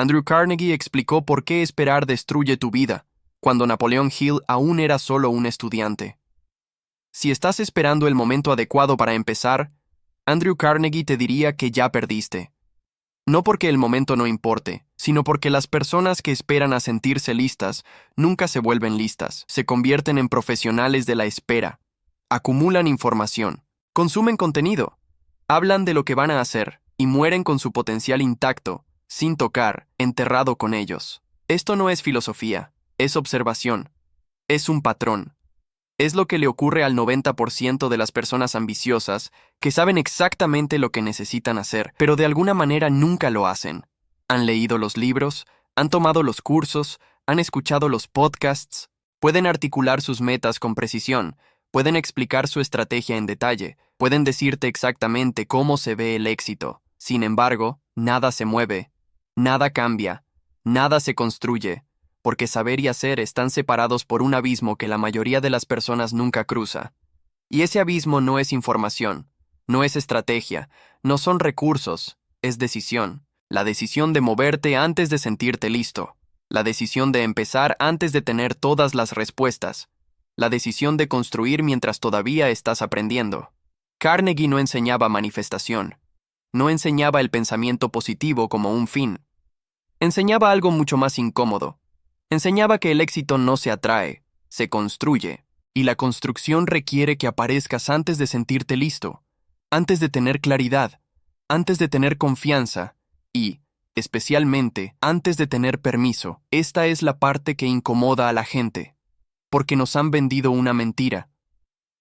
Andrew Carnegie explicó por qué esperar destruye tu vida, cuando Napoleon Hill aún era solo un estudiante. Si estás esperando el momento adecuado para empezar, Andrew Carnegie te diría que ya perdiste. No porque el momento no importe, sino porque las personas que esperan a sentirse listas nunca se vuelven listas, se convierten en profesionales de la espera, acumulan información, consumen contenido, hablan de lo que van a hacer y mueren con su potencial intacto, sin tocar, enterrado con ellos. Esto no es filosofía, es observación, es un patrón. Es lo que le ocurre al 90% de las personas ambiciosas que saben exactamente lo que necesitan hacer, pero de alguna manera nunca lo hacen. Han leído los libros, han tomado los cursos, han escuchado los podcasts, pueden articular sus metas con precisión, pueden explicar su estrategia en detalle, pueden decirte exactamente cómo se ve el éxito. Sin embargo, nada se mueve, nada cambia, nada se construye, porque saber y hacer están separados por un abismo que la mayoría de las personas nunca cruza. Y ese abismo no es información, no es estrategia, no son recursos, es decisión. La decisión de moverte antes de sentirte listo. La decisión de empezar antes de tener todas las respuestas. La decisión de construir mientras todavía estás aprendiendo. Carnegie no enseñaba manifestación. No enseñaba el pensamiento positivo como un fin. Enseñaba algo mucho más incómodo. Enseñaba que el éxito no se atrae, se construye, y la construcción requiere que aparezcas antes de sentirte listo, antes de tener claridad, antes de tener confianza y, especialmente, antes de tener permiso. Esta es la parte que incomoda a la gente, porque nos han vendido una mentira.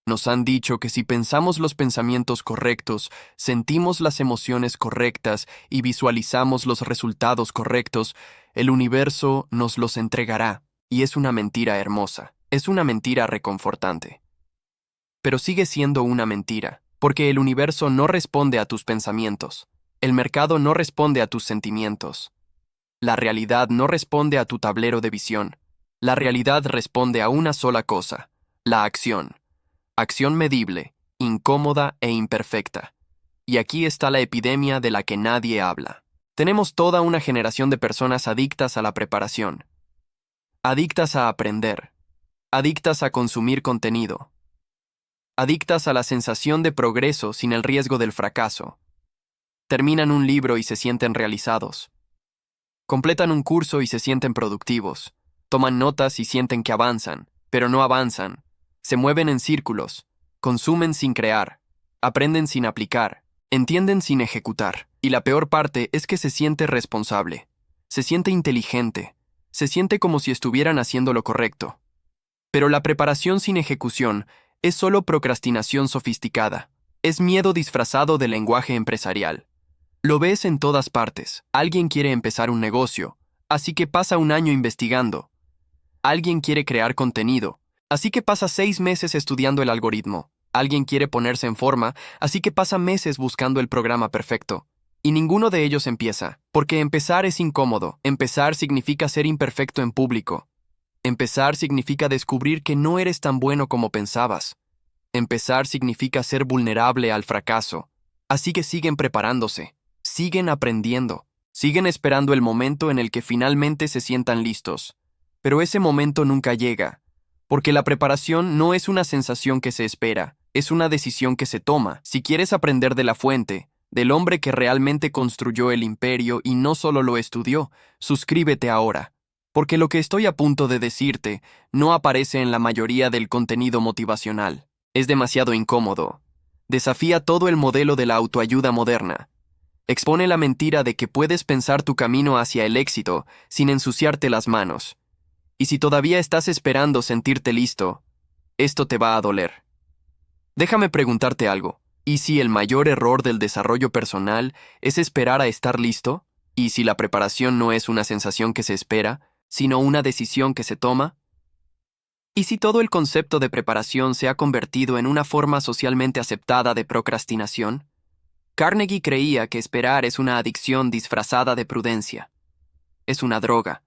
Nos han dicho que si pensamos los pensamientos correctos, sentimos las emociones correctas y visualizamos los resultados correctos, el universo nos los entregará. Y es una mentira hermosa, es una mentira reconfortante. Pero sigue siendo una mentira, porque el universo no responde a tus pensamientos. El mercado no responde a tus sentimientos. La realidad no responde a tu tablero de visión. La realidad responde a una sola cosa, la acción. Acción medible, incómoda e imperfecta. Y aquí está la epidemia de la que nadie habla. Tenemos toda una generación de personas adictas a la preparación, adictas a aprender, adictas a consumir contenido, adictas a la sensación de progreso sin el riesgo del fracaso. Terminan un libro y se sienten realizados. Completan un curso y se sienten productivos. Toman notas y sienten que avanzan, pero no avanzan. Se mueven en círculos, consumen sin crear, aprenden sin aplicar, entienden sin ejecutar. Y la peor parte es que se siente responsable, se siente inteligente, se siente como si estuvieran haciendo lo correcto. Pero la preparación sin ejecución es solo procrastinación sofisticada, es miedo disfrazado de lenguaje empresarial. Lo ves en todas partes. Alguien quiere empezar un negocio, así que pasa un año investigando. Alguien quiere crear contenido, así que pasa 6 meses estudiando el algoritmo. Alguien quiere ponerse en forma, así que pasa meses buscando el programa perfecto. Y ninguno de ellos empieza, porque empezar es incómodo. Empezar significa ser imperfecto en público. Empezar significa descubrir que no eres tan bueno como pensabas. Empezar significa ser vulnerable al fracaso. Así que siguen preparándose, siguen aprendiendo, siguen esperando el momento en el que finalmente se sientan listos. Pero ese momento nunca llega, porque la preparación no es una sensación que se espera, es una decisión que se toma. Si quieres aprender de la fuente, del hombre que realmente construyó el imperio y no solo lo estudió, suscríbete ahora, porque lo que estoy a punto de decirte no aparece en la mayoría del contenido motivacional. Es demasiado incómodo. Desafía todo el modelo de la autoayuda moderna. Expone la mentira de que puedes pensar tu camino hacia el éxito sin ensuciarte las manos. Y si todavía estás esperando sentirte listo, esto te va a doler. Déjame preguntarte algo. ¿Y si el mayor error del desarrollo personal es esperar a estar listo? ¿Y si la preparación no es una sensación que se espera, sino una decisión que se toma? ¿Y si todo el concepto de preparación se ha convertido en una forma socialmente aceptada de procrastinación? Carnegie creía que esperar es una adicción disfrazada de prudencia. Es una droga.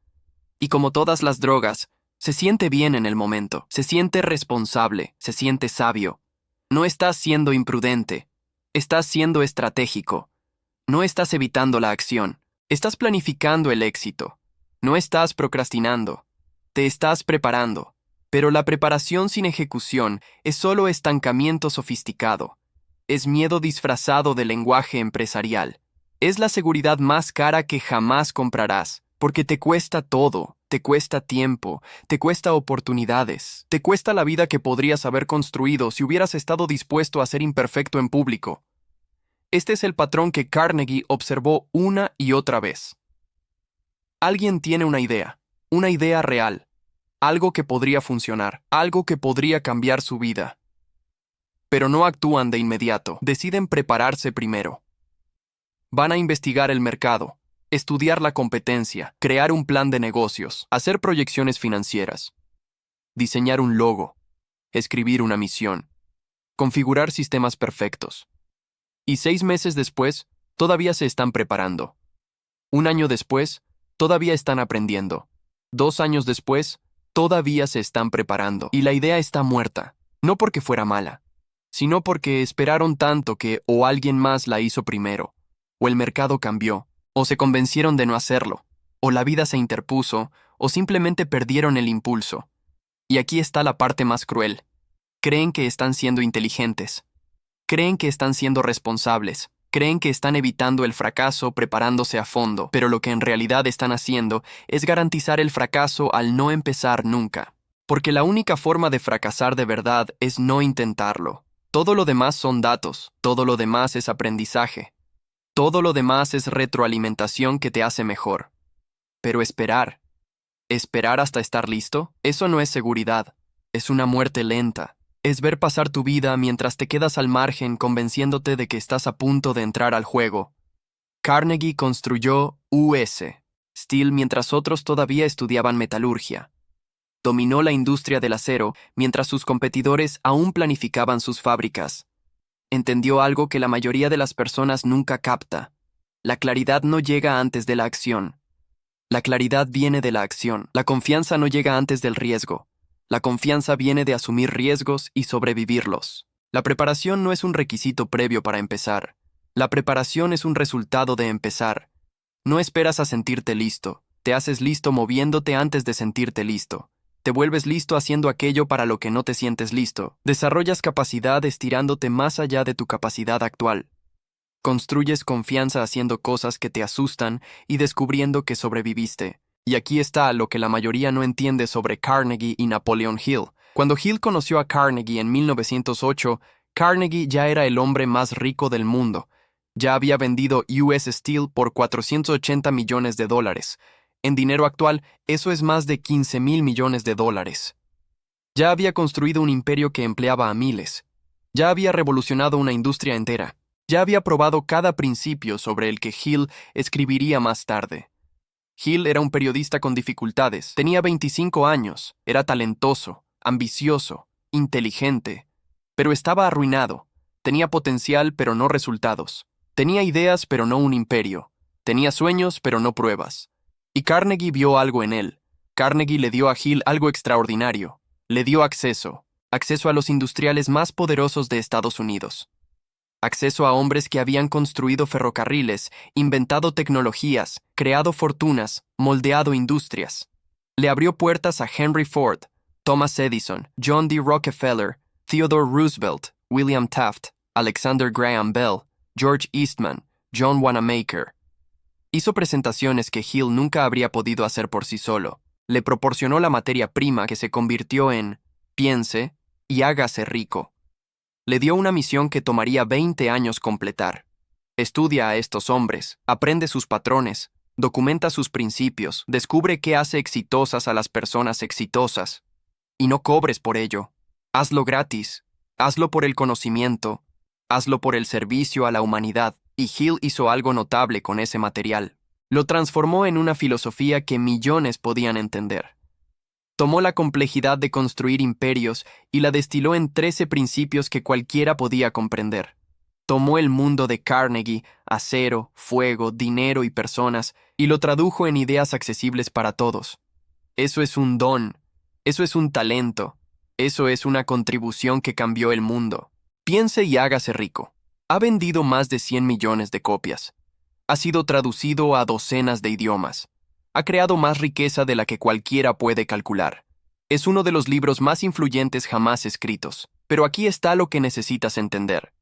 Y como todas las drogas, se siente bien en el momento, se siente responsable, se siente sabio. No estás siendo imprudente, estás siendo estratégico. No estás evitando la acción, Estás planificando el éxito. No estás procrastinando. Te estás preparando. Pero la preparación sin ejecución es solo estancamiento sofisticado. Es miedo disfrazado de lenguaje empresarial. Es la seguridad más cara que jamás comprarás, porque te cuesta todo, te cuesta tiempo, te cuesta oportunidades, te cuesta la vida que podrías haber construido si hubieras estado dispuesto a ser imperfecto en público. Este es el patrón que Carnegie observó una y otra vez. Alguien tiene una idea real, algo que podría funcionar, algo que podría cambiar su vida. Pero no actúan de inmediato, deciden prepararse primero. Van a investigar el mercado, estudiar la competencia, crear un plan de negocios, hacer proyecciones financieras, diseñar un logo, escribir una misión, configurar sistemas perfectos. Y 6 meses después, todavía se están preparando. 1 año después, todavía están aprendiendo. 2 años después, todavía se están preparando. Y la idea está muerta, no porque fuera mala, sino porque esperaron tanto que o alguien más la hizo primero, o el mercado cambió, o se convencieron de no hacerlo, o la vida se interpuso, o simplemente perdieron el impulso. Y aquí está la parte más cruel. Creen que están siendo inteligentes. Creen que están siendo responsables. Creen que están evitando el fracaso preparándose a fondo, pero lo que en realidad están haciendo es garantizar el fracaso al no empezar nunca. Porque la única forma de fracasar de verdad es no intentarlo. Todo lo demás son datos, todo lo demás es aprendizaje. Todo lo demás es retroalimentación que te hace mejor. Pero esperar hasta estar listo, eso no es seguridad, es una muerte lenta. Es ver pasar tu vida mientras te quedas al margen convenciéndote de que estás a punto de entrar al juego. Carnegie construyó US Steel mientras otros todavía estudiaban metalurgia. Dominó la industria del acero mientras sus competidores aún planificaban sus fábricas. Entendió algo que la mayoría de las personas nunca capta. La claridad no llega antes de la acción. La claridad viene de la acción. La confianza no llega antes del riesgo. La confianza viene de asumir riesgos y sobrevivirlos. La preparación no es un requisito previo para empezar. La preparación es un resultado de empezar. No esperas a sentirte listo. Te haces listo moviéndote antes de sentirte listo. Te vuelves listo haciendo aquello para lo que no te sientes listo. Desarrollas capacidad estirándote más allá de tu capacidad actual. Construyes confianza haciendo cosas que te asustan y descubriendo que sobreviviste. Y aquí está lo que la mayoría no entiende sobre Carnegie y Napoleon Hill. Cuando Hill conoció a Carnegie en 1908, Carnegie ya era el hombre más rico del mundo. Ya había vendido US Steel por $480 millones. En dinero actual, eso es más de $15,000 millones. Ya había construido un imperio que empleaba a miles. Ya había revolucionado una industria entera. Ya había probado cada principio sobre el que Hill escribiría más tarde. Hill era un periodista con dificultades. Tenía 25 años. Era talentoso, ambicioso, inteligente. Pero estaba arruinado. Tenía potencial, pero no resultados. Tenía ideas, pero no un imperio. Tenía sueños, pero no pruebas. Y Carnegie vio algo en él. Carnegie le dio a Hill algo extraordinario. Le dio acceso a los industriales más poderosos de Estados Unidos. Acceso a hombres que habían construido ferrocarriles, inventado tecnologías, creado fortunas, moldeado industrias. Le abrió puertas a Henry Ford, Thomas Edison, John D. Rockefeller, Theodore Roosevelt, William Taft, Alexander Graham Bell, George Eastman, John Wanamaker. Hizo presentaciones que Hill nunca habría podido hacer por sí solo. Le proporcionó la materia prima que se convirtió en piense y hágase rico. Le dio una misión que tomaría 20 años completar. Estudia a estos hombres, aprende sus patrones, documenta sus principios, descubre qué hace exitosas a las personas exitosas. Y no cobres por ello. Hazlo gratis. Hazlo por el conocimiento. Hazlo por el servicio a la humanidad. Y Hill hizo algo notable con ese material. Lo transformó en una filosofía que millones podían entender. Tomó la complejidad de construir imperios y la destiló en 13 principios que cualquiera podía comprender. Tomó el mundo de Carnegie, acero, fuego, dinero y personas, y lo tradujo en ideas accesibles para todos. Eso es un don, eso es un talento, eso es una contribución que cambió el mundo. Piense y hágase rico. Ha vendido más de 100 millones de copias. Ha sido traducido a docenas de idiomas. Ha creado más riqueza de la que cualquiera puede calcular. Es uno de los libros más influyentes jamás escritos. Pero aquí está lo que necesitas entender.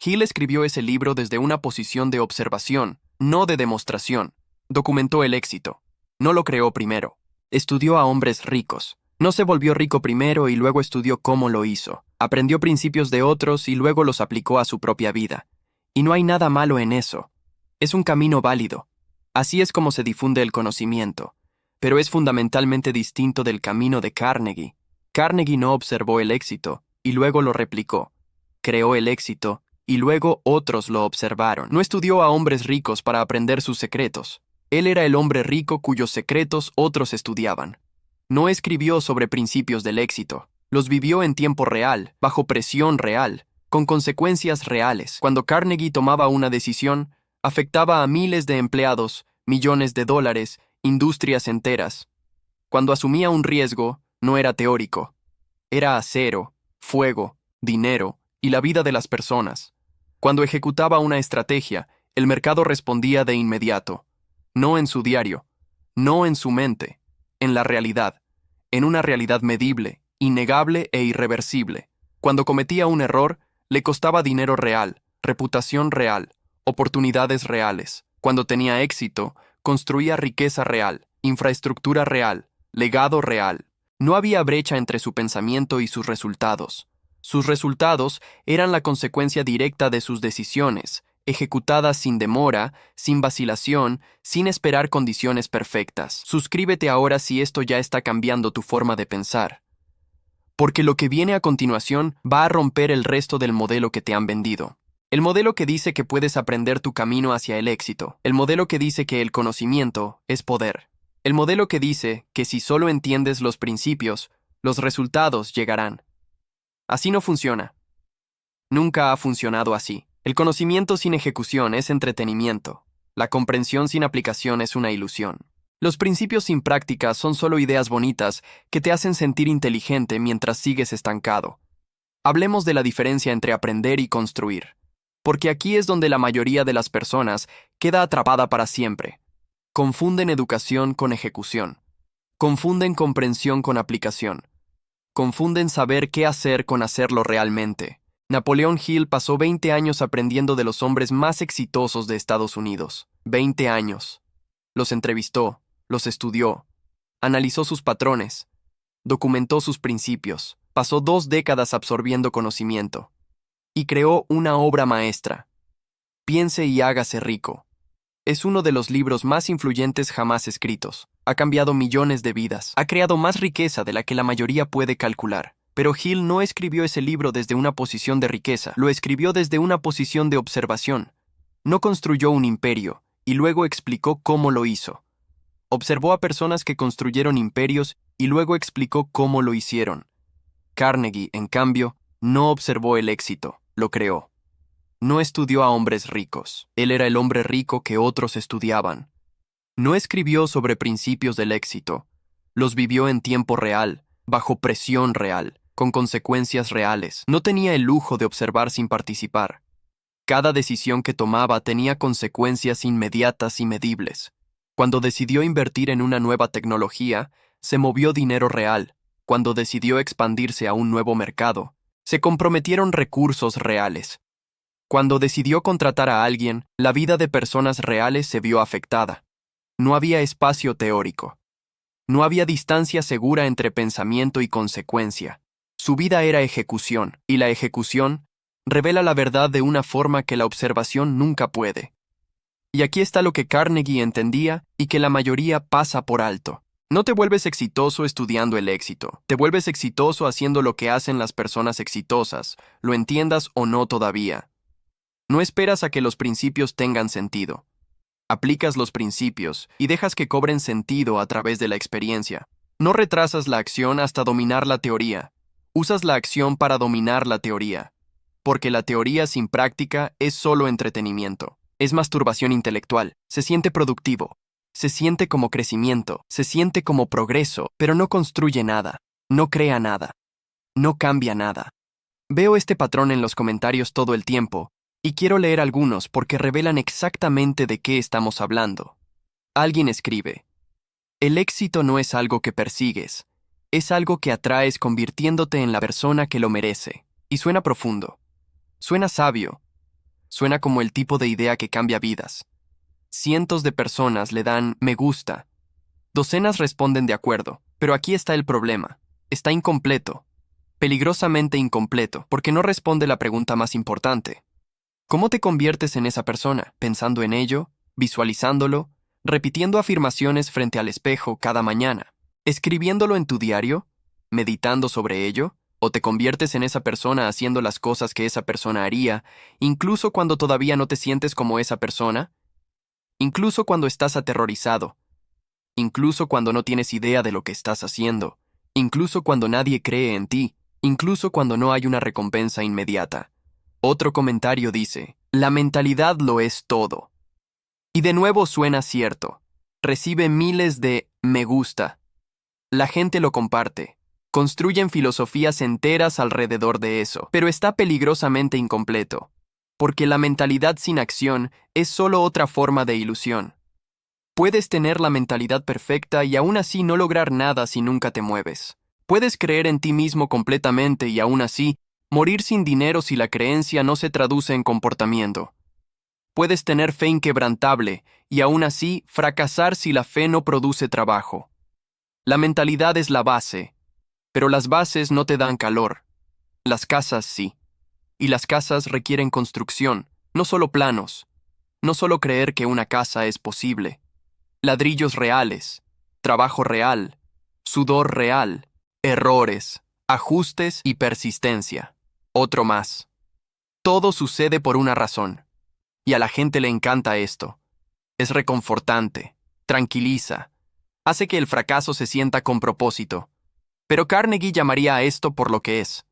Hill escribió ese libro desde una posición de observación, no de demostración. Documentó el éxito. No lo creó primero. Estudió a hombres ricos. No se volvió rico primero y luego estudió cómo lo hizo. Aprendió principios de otros y luego los aplicó a su propia vida. Y no hay nada malo en eso. Es un camino válido. Así es como se difunde el conocimiento. Pero es fundamentalmente distinto del camino de Carnegie. Carnegie no observó el éxito y luego lo replicó. Creó el éxito y luego otros lo observaron. No estudió a hombres ricos para aprender sus secretos. Él era el hombre rico cuyos secretos otros estudiaban. No escribió sobre principios del éxito. Los vivió en tiempo real, bajo presión real, con consecuencias reales. Cuando Carnegie tomaba una decisión, afectaba a miles de empleados, millones de dólares, industrias enteras. Cuando asumía un riesgo, no era teórico. Era acero, fuego, dinero y la vida de las personas. Cuando ejecutaba una estrategia, el mercado respondía de inmediato. No en su diario, no en su mente, en la realidad, en una realidad medible, innegable e irreversible. Cuando cometía un error, le costaba dinero real, reputación real, oportunidades reales. Cuando tenía éxito, construía riqueza real, infraestructura real, legado real. No había brecha entre su pensamiento y sus resultados. Sus resultados eran la consecuencia directa de sus decisiones, ejecutadas sin demora, sin vacilación, sin esperar condiciones perfectas. Suscríbete ahora si esto ya está cambiando tu forma de pensar. Porque lo que viene a continuación va a romper el resto del modelo que te han vendido. El modelo que dice que puedes aprender tu camino hacia el éxito. El modelo que dice que el conocimiento es poder. El modelo que dice que si solo entiendes los principios, los resultados llegarán. Así no funciona. Nunca ha funcionado así. El conocimiento sin ejecución es entretenimiento. La comprensión sin aplicación es una ilusión. Los principios sin práctica son solo ideas bonitas que te hacen sentir inteligente mientras sigues estancado. Hablemos de la diferencia entre aprender y construir. Porque aquí es donde la mayoría de las personas queda atrapada para siempre. Confunden educación con ejecución. Confunden comprensión con aplicación. Confunden saber qué hacer con hacerlo realmente. Napoleón Hill pasó 20 años aprendiendo de los hombres más exitosos de Estados Unidos. 20 años. Los entrevistó, los estudió, analizó sus patrones, documentó sus principios, pasó 2 décadas absorbiendo conocimiento y creó una obra maestra. Piense y hágase rico. Es uno de los libros más influyentes jamás escritos. Ha cambiado millones de vidas. Ha creado más riqueza de la que la mayoría puede calcular. Pero Hill no escribió ese libro desde una posición de riqueza. Lo escribió desde una posición de observación. No construyó un imperio y luego explicó cómo lo hizo. Observó a personas que construyeron imperios y luego explicó cómo lo hicieron. Carnegie, en cambio, no observó el éxito, lo creó. No estudió a hombres ricos. Él era el hombre rico que otros estudiaban. No escribió sobre principios del éxito. Los vivió en tiempo real, bajo presión real, con consecuencias reales. No tenía el lujo de observar sin participar. Cada decisión que tomaba tenía consecuencias inmediatas y medibles. Cuando decidió invertir en una nueva tecnología, se movió dinero real. Cuando decidió expandirse a un nuevo mercado, se comprometieron recursos reales. Cuando decidió contratar a alguien, la vida de personas reales se vio afectada. No había espacio teórico. No había distancia segura entre pensamiento y consecuencia. Su vida era ejecución, y la ejecución revela la verdad de una forma que la observación nunca puede. Y aquí está lo que Carnegie entendía y que la mayoría pasa por alto. No te vuelves exitoso estudiando el éxito. Te vuelves exitoso haciendo lo que hacen las personas exitosas, lo entiendas o no todavía. No esperas a que los principios tengan sentido. Aplicas los principios y dejas que cobren sentido a través de la experiencia. No retrasas la acción hasta dominar la teoría. Usas la acción para dominar la teoría. Porque la teoría sin práctica es solo entretenimiento. Es masturbación intelectual. Se siente productivo. Se siente como crecimiento. Se siente como progreso, pero no construye nada. No crea nada. No cambia nada. Veo este patrón en los comentarios todo el tiempo, Y quiero leer algunos porque revelan exactamente de qué estamos hablando. Alguien escribe: el éxito no es algo que persigues, es algo que atraes convirtiéndote en la persona que lo merece. Y suena profundo, suena sabio, suena como el tipo de idea que cambia vidas. Cientos de personas le dan me gusta. Docenas responden de acuerdo, pero aquí está el problema. Está incompleto, peligrosamente incompleto, porque no responde la pregunta más importante. ¿Cómo te conviertes en esa persona? ¿Pensando en ello? ¿Visualizándolo? ¿Repitiendo afirmaciones frente al espejo cada mañana? ¿Escribiéndolo en tu diario? ¿Meditando sobre ello? ¿O te conviertes en esa persona haciendo las cosas que esa persona haría, incluso cuando todavía no te sientes como esa persona? Incluso cuando estás aterrorizado, incluso cuando no tienes idea de lo que estás haciendo, incluso cuando nadie cree en ti, incluso cuando no hay una recompensa inmediata. Otro comentario dice: la mentalidad lo es todo. Y de nuevo suena cierto. Recibe miles de me gusta. La gente lo comparte. Construyen filosofías enteras alrededor de eso, pero está peligrosamente incompleto, porque la mentalidad sin acción es solo otra forma de ilusión. Puedes tener la mentalidad perfecta y aún así no lograr nada si nunca te mueves. Puedes creer en ti mismo completamente y aún así morir sin dinero si la creencia no se traduce en comportamiento. Puedes tener fe inquebrantable y aún así fracasar si la fe no produce trabajo. La mentalidad es la base, pero las bases no te dan calor. Las casas sí. Y las casas requieren construcción, no solo planos, no solo creer que una casa es posible. Ladrillos reales, trabajo real, sudor real, errores, ajustes y persistencia. Otro más. Todo sucede por una razón. Y a la gente le encanta esto. Es reconfortante, tranquiliza, hace que el fracaso se sienta con propósito. Pero Carnegie llamaría a esto por lo que es: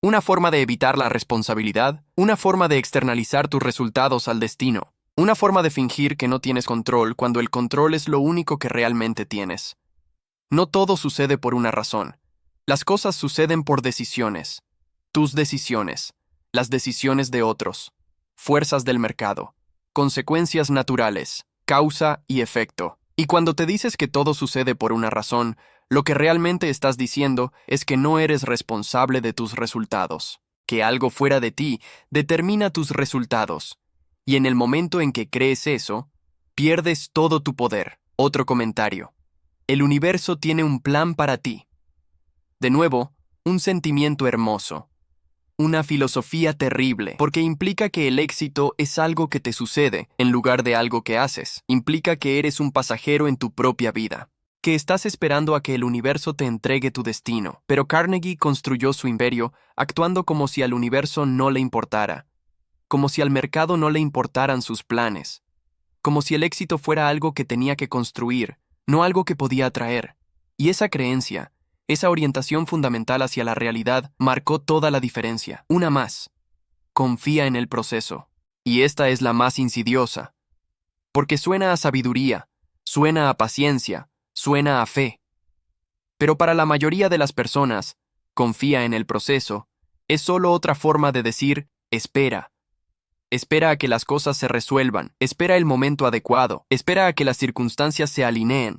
una forma de evitar la responsabilidad, una forma de externalizar tus resultados al destino, una forma de fingir que no tienes control cuando el control es lo único que realmente tienes. No todo sucede por una razón. Las cosas suceden por decisiones. Tus decisiones, las decisiones de otros, fuerzas del mercado, consecuencias naturales, causa y efecto. Y cuando te dices que todo sucede por una razón, lo que realmente estás diciendo es que no eres responsable de tus resultados, que algo fuera de ti determina tus resultados. Y en el momento en que crees eso, pierdes todo tu poder. Otro comentario: el universo tiene un plan para ti. De nuevo, un sentimiento hermoso. Una filosofía terrible, porque implica que el éxito es algo que te sucede, en lugar de algo que haces. Implica que eres un pasajero en tu propia vida, que estás esperando a que el universo te entregue tu destino. Pero Carnegie construyó su imperio actuando como si al universo no le importara, como si al mercado no le importaran sus planes, como si el éxito fuera algo que tenía que construir, no algo que podía atraer. Y esa creencia, esa orientación fundamental hacia la realidad, marcó toda la diferencia. Una más: confía en el proceso. Y esta es la más insidiosa, porque suena a sabiduría, suena a paciencia, suena a fe. Pero para la mayoría de las personas, confía en el proceso es solo otra forma de decir espera. Espera a que las cosas se resuelvan, espera el momento adecuado, espera a que las circunstancias se alineen.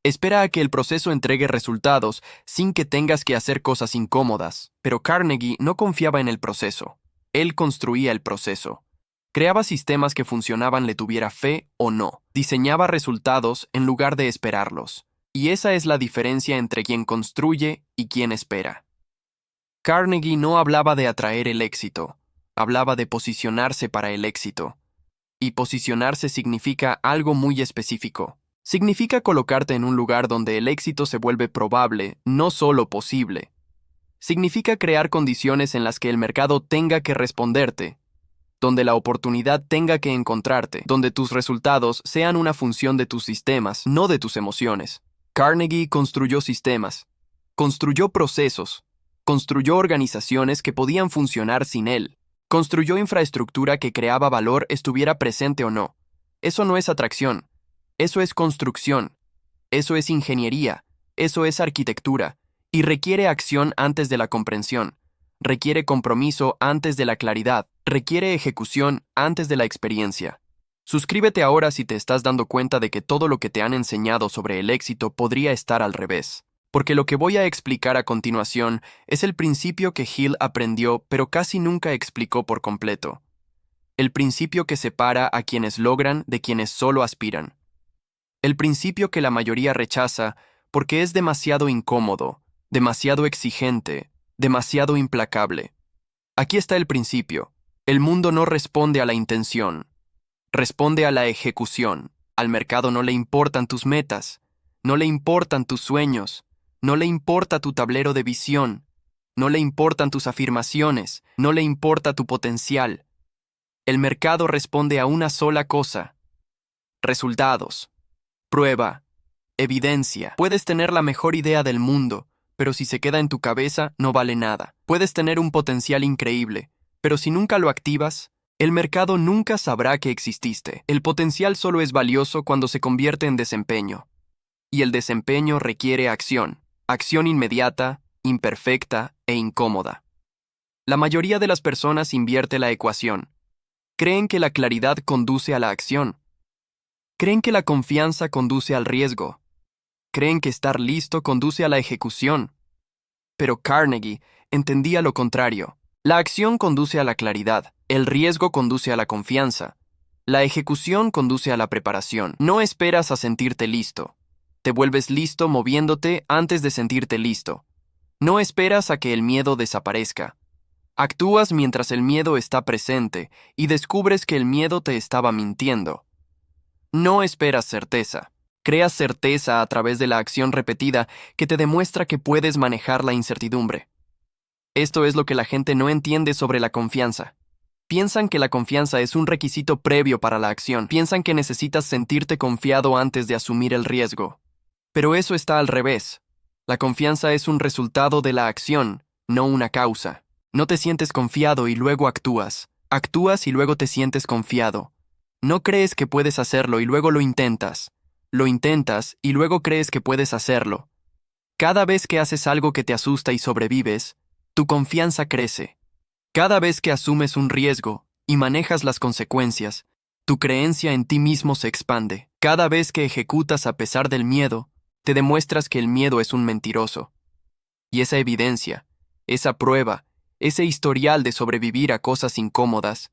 Espera a que el proceso entregue resultados sin que tengas que hacer cosas incómodas. Pero Carnegie no confiaba en el proceso. Él construía el proceso. Creaba sistemas que funcionaban le tuviera fe o no. Diseñaba resultados en lugar de esperarlos. Y esa es la diferencia entre quien construye y quien espera. Carnegie no hablaba de atraer el éxito. Hablaba de posicionarse para el éxito. Y posicionarse significa algo muy específico. Significa colocarte en un lugar donde el éxito se vuelve probable, no solo posible. Significa crear condiciones en las que el mercado tenga que responderte, donde la oportunidad tenga que encontrarte, donde tus resultados sean una función de tus sistemas, no de tus emociones. Carnegie construyó sistemas, construyó procesos, construyó organizaciones que podían funcionar sin él, construyó infraestructura que creaba valor estuviera presente o no. Eso no es atracción. Eso es construcción, eso es ingeniería, eso es arquitectura, y requiere acción antes de la comprensión. requiere compromiso antes de la claridad, requiere ejecución antes de la experiencia. Suscríbete ahora si te estás dando cuenta de que todo lo que te han enseñado sobre el éxito podría estar al revés. Porque lo que voy a explicar a continuación es el principio que Hill aprendió pero casi nunca explicó por completo. El principio que separa a quienes logran de quienes solo aspiran. El principio que la mayoría rechaza porque es demasiado incómodo, demasiado exigente, demasiado implacable. Aquí está el principio. El mundo no responde a la intención, responde a la ejecución. Al mercado no le importan tus metas, no le importan tus sueños, no le importa tu tablero de visión, no le importan tus afirmaciones, no le importa tu potencial. El mercado responde a una sola cosa: resultados, prueba, evidencia. Puedes tener la mejor idea del mundo, pero si se queda en tu cabeza, no vale nada. Puedes tener un potencial increíble, pero si nunca lo activas, el mercado nunca sabrá que exististe. El potencial solo es valioso cuando se convierte en desempeño. Y el desempeño requiere acción. Acción inmediata, imperfecta e incómoda. La mayoría de las personas invierte la ecuación. Creen que la claridad conduce a la acción. Creen que la confianza conduce al riesgo. Creen que estar listo conduce a la ejecución. Pero Carnegie entendía lo contrario. La acción conduce a la claridad, el riesgo conduce a la confianza, la ejecución conduce a la preparación. No esperas a sentirte listo. Te vuelves listo moviéndote antes de sentirte listo. No esperas a que el miedo desaparezca. Actúas mientras el miedo está presente y descubres que el miedo te estaba mintiendo. No esperas certeza. Creas certeza a través de la acción repetida que te demuestra que puedes manejar la incertidumbre. Esto es lo que la gente no entiende sobre la confianza. Piensan que la confianza es un requisito previo para la acción. Piensan que necesitas sentirte confiado antes de asumir el riesgo. Pero eso está al revés. La confianza es un resultado de la acción, no una causa. No te sientes confiado y luego actúas. Actúas y luego te sientes confiado. No crees que puedes hacerlo y luego lo intentas. Lo intentas y luego crees que puedes hacerlo. Cada vez que haces algo que te asusta y sobrevives, tu confianza crece. Cada vez que asumes un riesgo y manejas las consecuencias, tu creencia en ti mismo se expande. Cada vez que ejecutas a pesar del miedo, te demuestras que el miedo es un mentiroso. Y esa evidencia, esa prueba, ese historial de sobrevivir a cosas incómodas,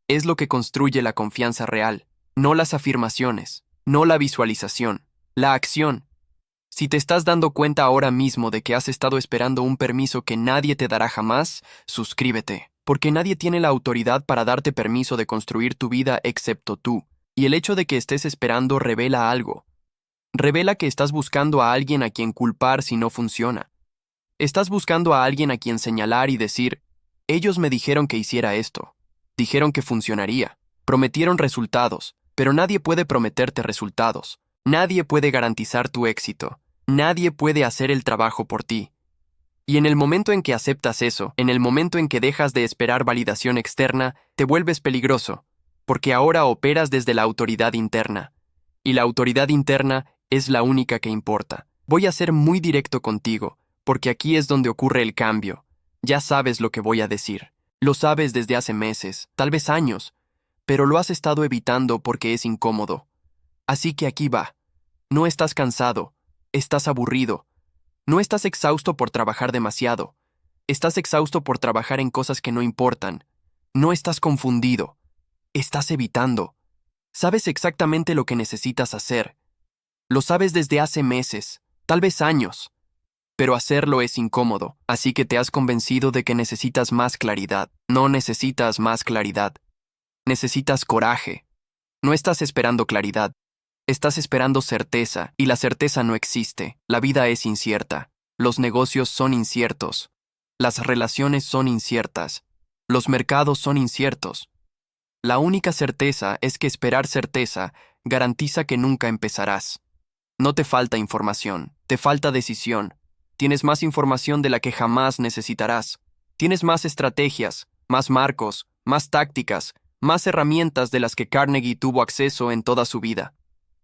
es lo que construye la confianza real, no las afirmaciones, no la visualización, la acción. Si te estás dando cuenta ahora mismo de que has estado esperando un permiso que nadie te dará jamás, suscríbete, porque nadie tiene la autoridad para darte permiso de construir tu vida excepto tú, y el hecho de que estés esperando revela algo. Revela que estás buscando a alguien a quien culpar si no funciona. Estás buscando a alguien a quien señalar y decir: ellos me dijeron que hiciera esto, dijeron que funcionaría, prometieron resultados, pero nadie puede prometerte resultados. Nadie puede garantizar tu éxito. Nadie puede hacer el trabajo por ti. Y en el momento en que aceptas eso, en el momento en que dejas de esperar validación externa, te vuelves peligroso, porque ahora operas desde la autoridad interna. Y la autoridad interna es la única que importa. Voy a ser muy directo contigo, porque aquí es donde ocurre el cambio. Ya sabes lo que voy a decir. Lo sabes desde hace meses, tal vez años, pero lo has estado evitando porque es incómodo. Así que aquí va. No estás cansado, estás aburrido. No estás exhausto por trabajar demasiado. Estás exhausto por trabajar en cosas que no importan. No estás confundido. Estás evitando. Sabes exactamente lo que necesitas hacer. Lo sabes desde hace meses, tal vez años. Pero hacerlo es incómodo, así que te has convencido de que necesitas más claridad. No necesitas más claridad. Necesitas coraje. No estás esperando claridad. Estás esperando certeza, y la certeza no existe. La vida es incierta. Los negocios son inciertos. Las relaciones son inciertas. Los mercados son inciertos. La única certeza es que esperar certeza garantiza que nunca empezarás. No te falta información, te falta decisión. Tienes más información de la que jamás necesitarás. Tienes más estrategias, más marcos, más tácticas, más herramientas de las que Carnegie tuvo acceso en toda su vida.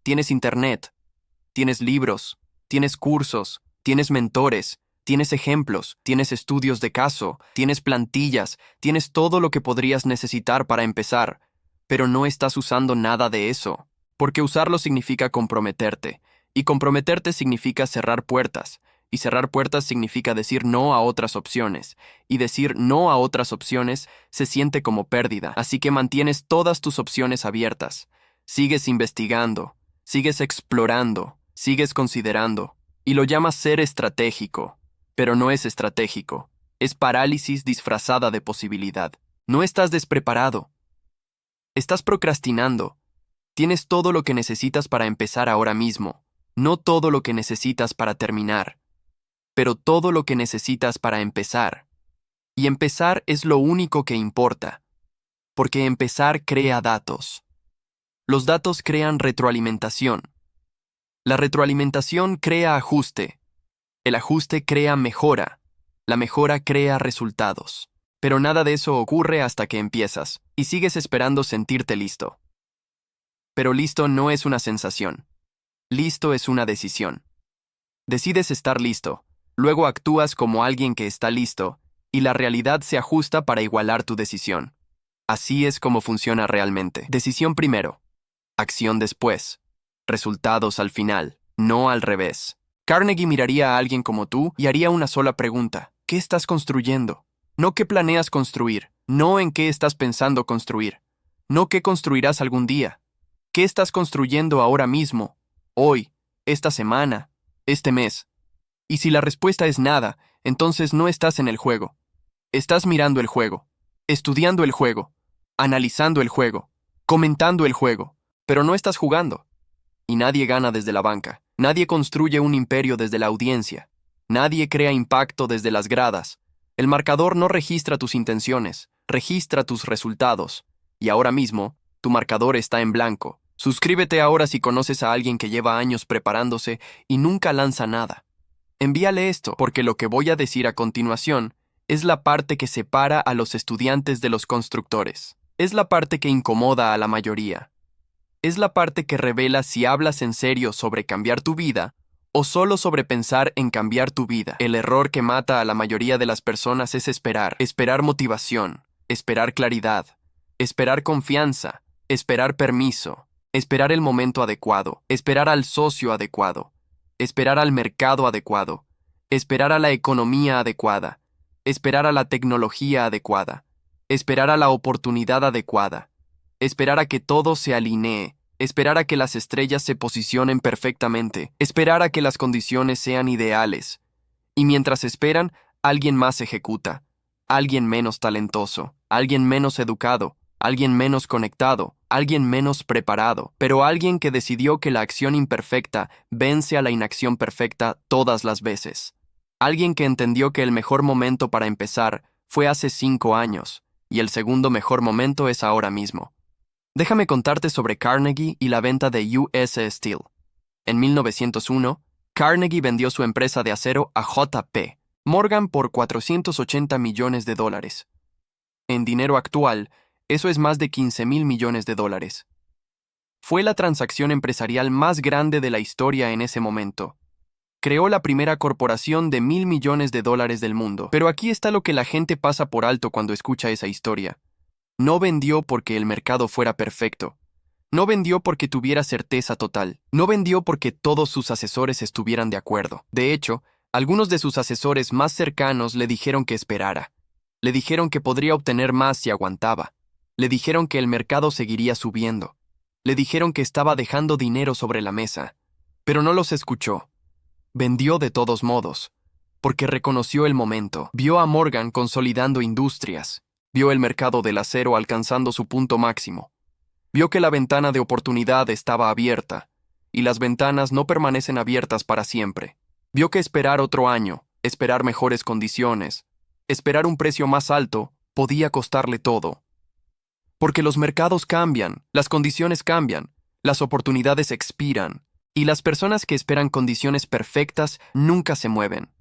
Tienes internet, tienes libros, tienes cursos, tienes mentores, Tienes ejemplos, tienes estudios de caso, tienes plantillas, tienes todo lo que podrías necesitar para empezar, pero no estás usando nada de eso, porque usarlo significa comprometerte, y comprometerte significa cerrar puertas, y cerrar puertas significa decir no a otras opciones, y decir no a otras opciones se siente como pérdida, así que mantienes todas tus opciones abiertas, sigues investigando, sigues explorando, sigues considerando, y lo llamas ser estratégico. Pero no es estratégico, es parálisis disfrazada de posibilidad. No estás despreparado. Estás procrastinando. Tienes todo lo que necesitas para empezar ahora mismo, no todo lo que necesitas para terminar, pero todo lo que necesitas para empezar. Y empezar es lo único que importa, porque empezar crea datos. Los datos crean retroalimentación. La retroalimentación crea ajuste. El ajuste crea mejora. La mejora crea resultados. Pero nada de eso ocurre hasta que empiezas, y sigues esperando sentirte listo. Pero listo no es una sensación. Listo es una decisión. Decides estar listo, luego actúas como alguien que está listo, y la realidad se ajusta para igualar tu decisión. Así es como funciona realmente. Decisión primero. Acción después. Resultados al final, no al revés. Carnegie miraría a alguien como tú y haría una sola pregunta. ¿Qué estás construyendo? No qué planeas construir, no en qué estás pensando construir, no qué construirás algún día. ¿Qué estás construyendo ahora mismo, hoy, esta semana, este mes? Y si la respuesta es nada, entonces no estás en el juego. Estás mirando el juego, estudiando el juego, analizando el juego, comentando el juego, pero no estás jugando. Y nadie gana desde la banca. Nadie construye un imperio desde la audiencia. Nadie crea impacto desde las gradas. El marcador no registra tus intenciones, registra tus resultados. Y ahora mismo, tu marcador está en blanco. Suscríbete ahora si conoces a alguien que lleva años preparándose y nunca lanza nada. Envíale esto, porque lo que voy a decir a continuación es la parte que separa a los estudiantes de los constructores. Es la parte que incomoda a la mayoría. Es la parte que revela si hablas en serio sobre cambiar tu vida o solo sobre pensar en cambiar tu vida. El error que mata a la mayoría de las personas es esperar motivación, esperar claridad, esperar confianza, esperar permiso, esperar el momento adecuado, esperar al socio adecuado, esperar al mercado adecuado, esperar a la economía adecuada, esperar a la tecnología adecuada, esperar a la oportunidad adecuada, esperar a que todo se alinee, esperar a que las estrellas se posicionen perfectamente, esperar a que las condiciones sean ideales. Y mientras esperan, alguien más ejecuta, alguien menos talentoso, alguien menos educado, alguien menos conectado, alguien menos preparado, pero alguien que decidió que la acción imperfecta vence a la inacción perfecta todas las veces. Alguien que entendió que el mejor momento para empezar fue hace 5 años, y el segundo mejor momento es ahora mismo. Déjame contarte sobre Carnegie y la venta de US Steel. En 1901, Carnegie vendió su empresa de acero a J.P. Morgan por $480 millones. En dinero actual, eso es más de $15,000 millones. Fue la transacción empresarial más grande de la historia en ese momento. Creó la primera corporación de $1,000 millones del mundo. Pero aquí está lo que la gente pasa por alto cuando escucha esa historia. No vendió porque el mercado fuera perfecto. No vendió porque tuviera certeza total. No vendió porque todos sus asesores estuvieran de acuerdo. De hecho, algunos de sus asesores más cercanos le dijeron que esperara. Le dijeron que podría obtener más si aguantaba. Le dijeron que el mercado seguiría subiendo. Le dijeron que estaba dejando dinero sobre la mesa. Pero no los escuchó. Vendió de todos modos, porque reconoció el momento. Vio a Morgan consolidando industrias. Vio el mercado del acero alcanzando su punto máximo. Vio que la ventana de oportunidad estaba abierta, y las ventanas no permanecen abiertas para siempre. Vio que esperar otro año, esperar mejores condiciones, esperar un precio más alto, podía costarle todo. Porque los mercados cambian, las condiciones cambian, las oportunidades expiran, y las personas que esperan condiciones perfectas nunca se mueven.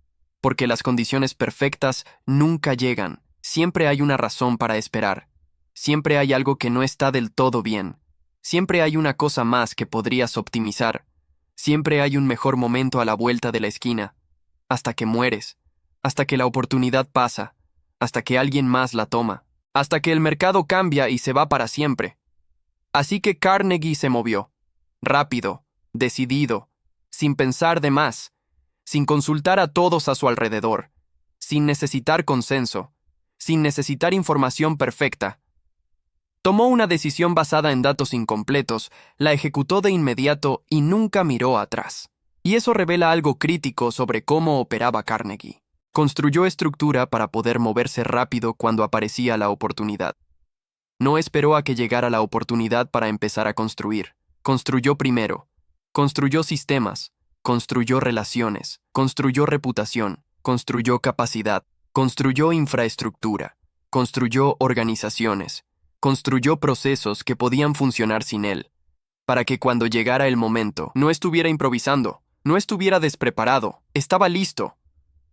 Porque las condiciones perfectas nunca llegan. Siempre hay una razón para esperar. Siempre hay algo que no está del todo bien. Siempre hay una cosa más que podrías optimizar. Siempre hay un mejor momento a la vuelta de la esquina. Hasta que mueres. hasta que la oportunidad pasa, hasta que alguien más la toma, hasta que el mercado cambia y se va para siempre. Así que Carnegie se movió, rápido, decidido, sin pensar de más, sin consultar a todos a su alrededor, sin necesitar consenso, sin necesitar información perfecta. Tomó una decisión basada en datos incompletos, la ejecutó de inmediato y nunca miró atrás. Y eso revela algo crítico sobre cómo operaba Carnegie. Construyó estructura para poder moverse rápido cuando aparecía la oportunidad. No esperó a que llegara la oportunidad para empezar a construir. Construyó primero. Construyó sistemas, construyó relaciones, construyó reputación, construyó capacidad, construyó infraestructura, construyó organizaciones, construyó procesos que podían funcionar sin él, para que cuando llegara el momento no estuviera improvisando, no estuviera despreparado, estaba listo.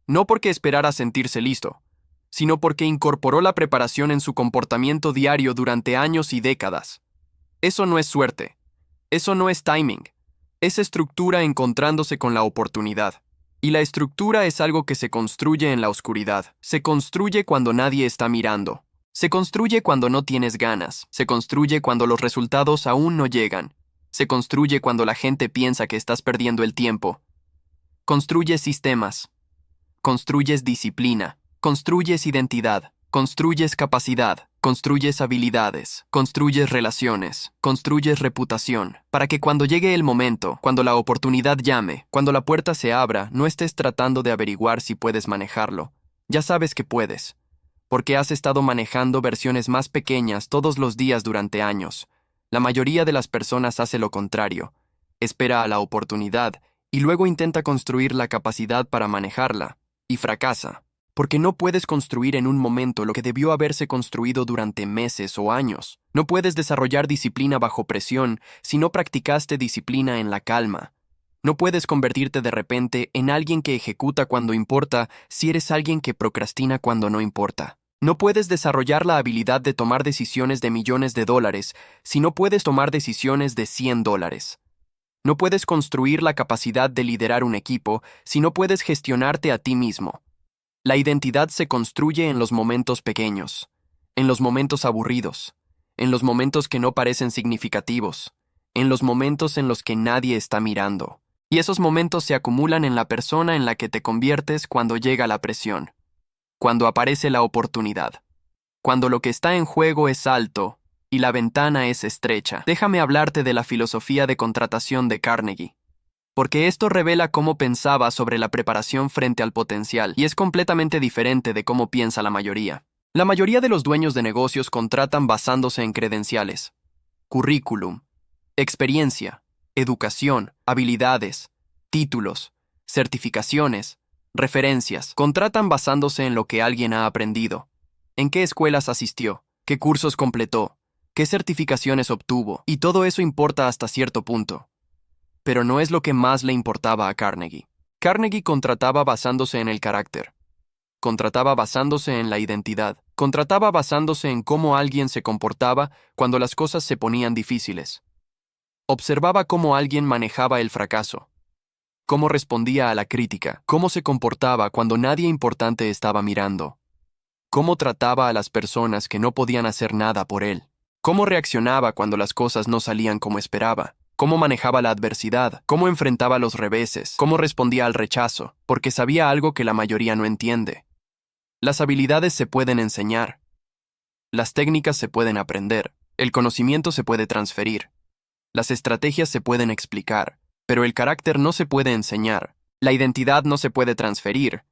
No porque esperara sentirse listo, sino porque incorporó la preparación en su comportamiento diario durante años y décadas. Eso no es suerte, eso no es timing, es estructura encontrándose con la oportunidad. Y la estructura es algo que se construye en la oscuridad, se construye cuando nadie está mirando, se construye cuando no tienes ganas, se construye cuando los resultados aún no llegan, se construye cuando la gente piensa que estás perdiendo el tiempo. Construyes sistemas, construyes disciplina, construyes identidad, construyes capacidad, construyes habilidades, construyes relaciones, construyes reputación, para que cuando llegue el momento, cuando la oportunidad llame, cuando la puerta se abra, no estés tratando de averiguar si puedes manejarlo. Ya sabes que puedes, porque has estado manejando versiones más pequeñas todos los días durante años. La mayoría de las personas hace lo contrario, espera a la oportunidad y luego intenta construir la capacidad para manejarla, y fracasa. Porque no puedes construir en un momento lo que debió haberse construido durante meses o años. No puedes desarrollar disciplina bajo presión si no practicaste disciplina en la calma. No puedes convertirte de repente en alguien que ejecuta cuando importa si eres alguien que procrastina cuando no importa. No puedes desarrollar la habilidad de tomar decisiones de millones de dólares si no puedes tomar decisiones de $100. No puedes construir la capacidad de liderar un equipo si no puedes gestionarte a ti mismo. La identidad se construye en los momentos pequeños, en los momentos aburridos, en los momentos que no parecen significativos, en los momentos en los que nadie está mirando. Y esos momentos se acumulan en la persona en la que te conviertes cuando llega la presión, cuando aparece la oportunidad, cuando lo que está en juego es alto y la ventana es estrecha. Déjame hablarte de la filosofía de contratación de Carnegie, porque esto revela cómo pensaba sobre la preparación frente al potencial y es completamente diferente de cómo piensa la mayoría. La mayoría de los dueños de negocios contratan basándose en credenciales, currículum, experiencia, educación, habilidades, títulos, certificaciones, referencias. Contratan basándose en lo que alguien ha aprendido, en qué escuelas asistió, qué cursos completó, qué certificaciones obtuvo, y todo eso importa hasta cierto punto. Pero no es lo que más le importaba a Carnegie. Carnegie contrataba basándose en el carácter. Contrataba basándose en la identidad. Contrataba basándose en cómo alguien se comportaba cuando las cosas se ponían difíciles. Observaba cómo alguien manejaba el fracaso, cómo respondía a la crítica, cómo se comportaba cuando nadie importante estaba mirando, cómo trataba a las personas que no podían hacer nada por él, cómo reaccionaba cuando las cosas no salían como esperaba. Cómo manejaba la adversidad, cómo enfrentaba los reveses, cómo respondía al rechazo, porque sabía algo que la mayoría no entiende. Las habilidades se pueden enseñar. Las técnicas se pueden aprender. El conocimiento se puede transferir. Las estrategias se pueden explicar, pero el carácter no se puede enseñar. La identidad no se puede transferir.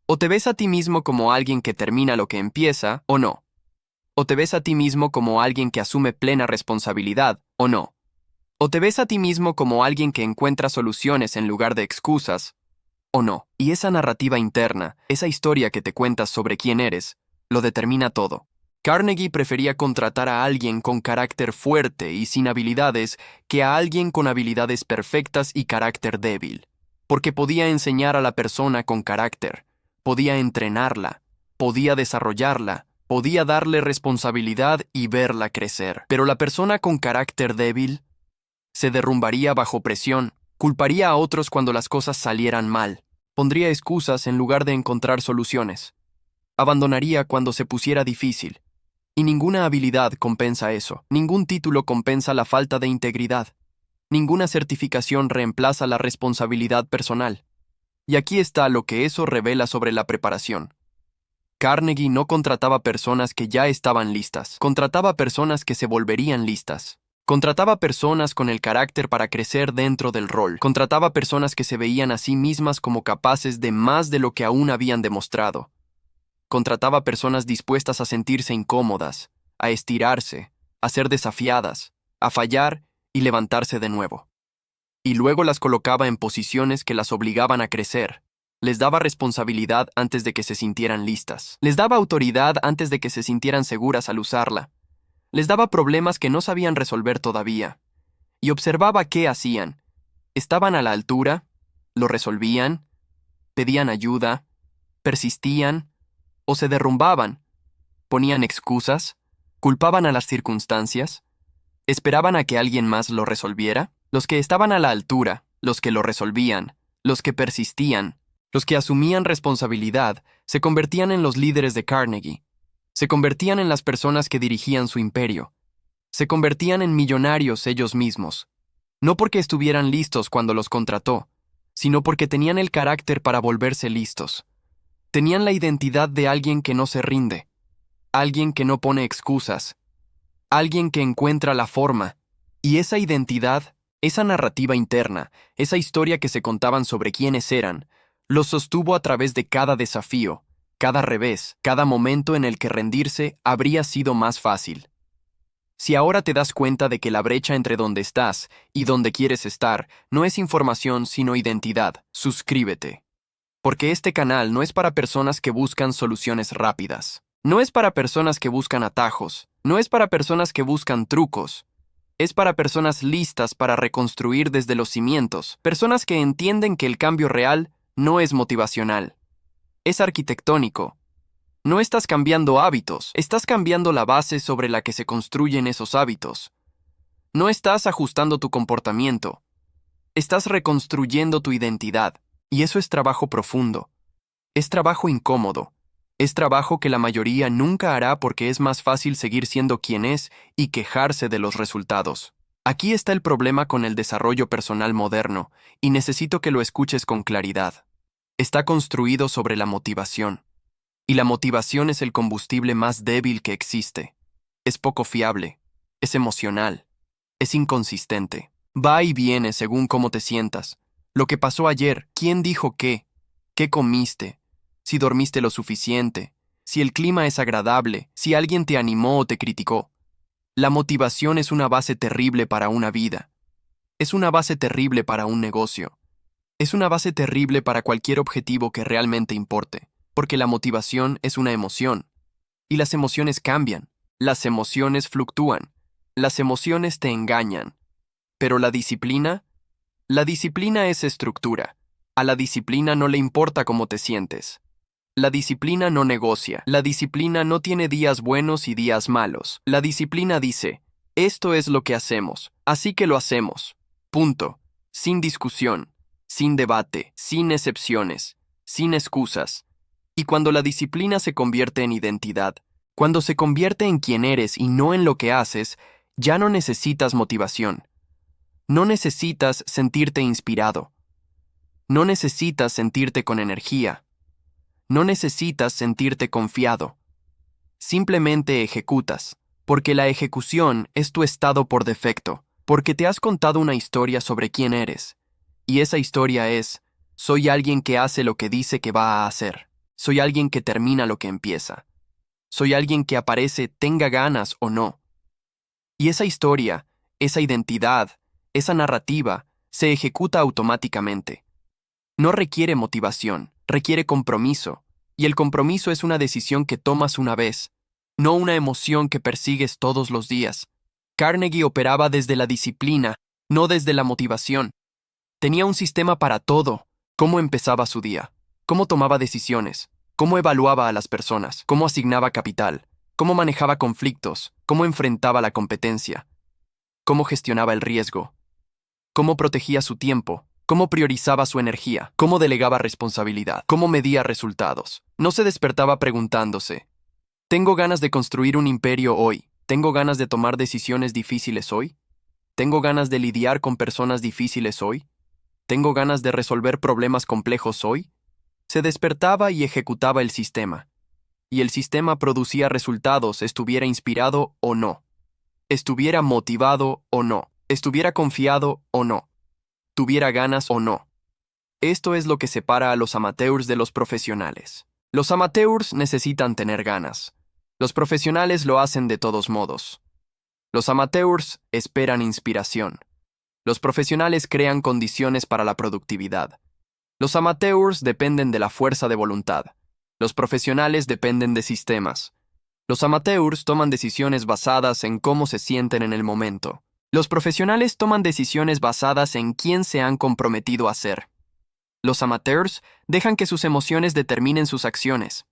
O te ves a ti mismo como alguien que termina lo que empieza, o no. O te ves a ti mismo como alguien que asume plena responsabilidad, o no. O te ves a ti mismo como alguien que encuentra soluciones en lugar de excusas, o no. Y esa narrativa interna, esa historia que te cuentas sobre quién eres, lo determina todo. Carnegie prefería contratar a alguien con carácter fuerte y sin habilidades que a alguien con habilidades perfectas y carácter débil, porque podía enseñar a la persona con carácter, podía entrenarla, podía desarrollarla, podía darle responsabilidad y verla crecer. Pero la persona con carácter débil se derrumbaría bajo presión, culparía a otros cuando las cosas salieran mal, Pondría excusas en lugar de encontrar soluciones. Abandonaría cuando se pusiera difícil. Y ninguna habilidad compensa eso. Ningún título compensa la falta de integridad. Ninguna certificación reemplaza la responsabilidad personal. Y aquí está lo que eso revela sobre la preparación. Carnegie no contrataba personas que ya estaban listas. Contrataba personas que se volverían listas. Contrataba personas con el carácter para crecer dentro del rol. Contrataba personas que se veían a sí mismas como capaces de más de lo que aún habían demostrado. Contrataba personas dispuestas a sentirse incómodas, a estirarse, a ser desafiadas, a fallar y levantarse de nuevo. Y luego las colocaba en posiciones que las obligaban a crecer. Les daba responsabilidad antes de que se sintieran listas. Les daba autoridad antes de que se sintieran seguras al usarla. Les daba problemas que no sabían resolver todavía. Y observaba qué hacían. ¿Estaban a la altura? ¿Lo resolvían? ¿Pedían ayuda? ¿Persistían? ¿O se derrumbaban? ¿Ponían excusas? ¿Culpaban a las circunstancias? ¿Esperaban a que alguien más lo resolviera? Los que estaban a la altura, los que lo resolvían, los que persistían, los que asumían responsabilidad, se convertían en los líderes de Carnegie. Se convertían en las personas que dirigían su imperio. Se convertían en millonarios ellos mismos. No porque estuvieran listos cuando los contrató, sino porque tenían el carácter para volverse listos. Tenían la identidad de alguien que no se rinde, alguien que no pone excusas, alguien que encuentra la forma. Y esa identidad, esa narrativa interna, esa historia que se contaban sobre quiénes eran, los sostuvo a través de cada desafío, cada revés, cada momento en el que rendirse habría sido más fácil. Si ahora te das cuenta de que la brecha entre donde estás y donde quieres estar no es información sino identidad, suscríbete. Porque este canal no es para personas que buscan soluciones rápidas. No es para personas que buscan atajos. No es para personas que buscan trucos. Es para personas listas para reconstruir desde los cimientos. Personas que entienden que el cambio real no es motivacional. Es arquitectónico. No estás cambiando hábitos, estás cambiando la base sobre la que se construyen esos hábitos. No estás ajustando tu comportamiento. Estás reconstruyendo tu identidad. Y eso es trabajo profundo. Es trabajo incómodo. Es trabajo que la mayoría nunca hará porque es más fácil seguir siendo quien es y quejarse de los resultados. Aquí está el problema con el desarrollo personal moderno, y necesito que lo escuches con claridad. Está construido sobre la motivación. Y la motivación es el combustible más débil que existe. Es poco fiable. Es emocional. Es inconsistente. Va y viene según cómo te sientas. Lo que pasó ayer, quién dijo qué comiste, si dormiste lo suficiente, si el clima es agradable, si alguien te animó o te criticó. La motivación es una base terrible para una vida. Es una base terrible para un negocio. Es una base terrible para cualquier objetivo que realmente importe, porque la motivación es una emoción. Y las emociones cambian, las emociones fluctúan, las emociones te engañan. Pero la disciplina es estructura. A la disciplina no le importa cómo te sientes. La disciplina no negocia. La disciplina no tiene días buenos y días malos. La disciplina dice, esto es lo que hacemos, así que lo hacemos. Punto. Sin discusión, sin debate, sin excepciones, sin excusas. Y cuando la disciplina se convierte en identidad, cuando se convierte en quien eres y no en lo que haces, ya no necesitas motivación. No necesitas sentirte inspirado. No necesitas sentirte con energía. No necesitas sentirte confiado. Simplemente ejecutas, porque la ejecución es tu estado por defecto, porque te has contado una historia sobre quién eres. Y esa historia es, soy alguien que hace lo que dice que va a hacer. Soy alguien que termina lo que empieza. Soy alguien que aparece tenga ganas o no. Y esa historia, esa identidad, esa narrativa, se ejecuta automáticamente. No requiere motivación, requiere compromiso, y el compromiso es una decisión que tomas una vez, no una emoción que persigues todos los días. Carnegie operaba desde la disciplina, no desde la motivación. Tenía un sistema para todo: cómo empezaba su día, cómo tomaba decisiones, cómo evaluaba a las personas, cómo asignaba capital, cómo manejaba conflictos, cómo enfrentaba la competencia, cómo gestionaba el riesgo, cómo protegía su tiempo, cómo priorizaba su energía, cómo delegaba responsabilidad, cómo medía resultados. No se despertaba preguntándose, ¿tengo ganas de construir un imperio hoy? ¿Tengo ganas de tomar decisiones difíciles hoy? ¿Tengo ganas de lidiar con personas difíciles hoy? ¿Tengo ganas de resolver problemas complejos hoy? Se despertaba y ejecutaba el sistema. Y el sistema producía resultados, estuviera inspirado o no, estuviera motivado o no, estuviera confiado o no, tuviera ganas o no. Esto es lo que separa a los amateurs de los profesionales. Los amateurs necesitan tener ganas. Los profesionales lo hacen de todos modos. Los amateurs esperan inspiración. Los profesionales crean condiciones para la productividad. Los amateurs dependen de la fuerza de voluntad. Los profesionales dependen de sistemas. Los amateurs toman decisiones basadas en cómo se sienten en el momento. Los profesionales toman decisiones basadas en quién se han comprometido a ser. Los amateurs dejan que sus emociones determinen sus acciones.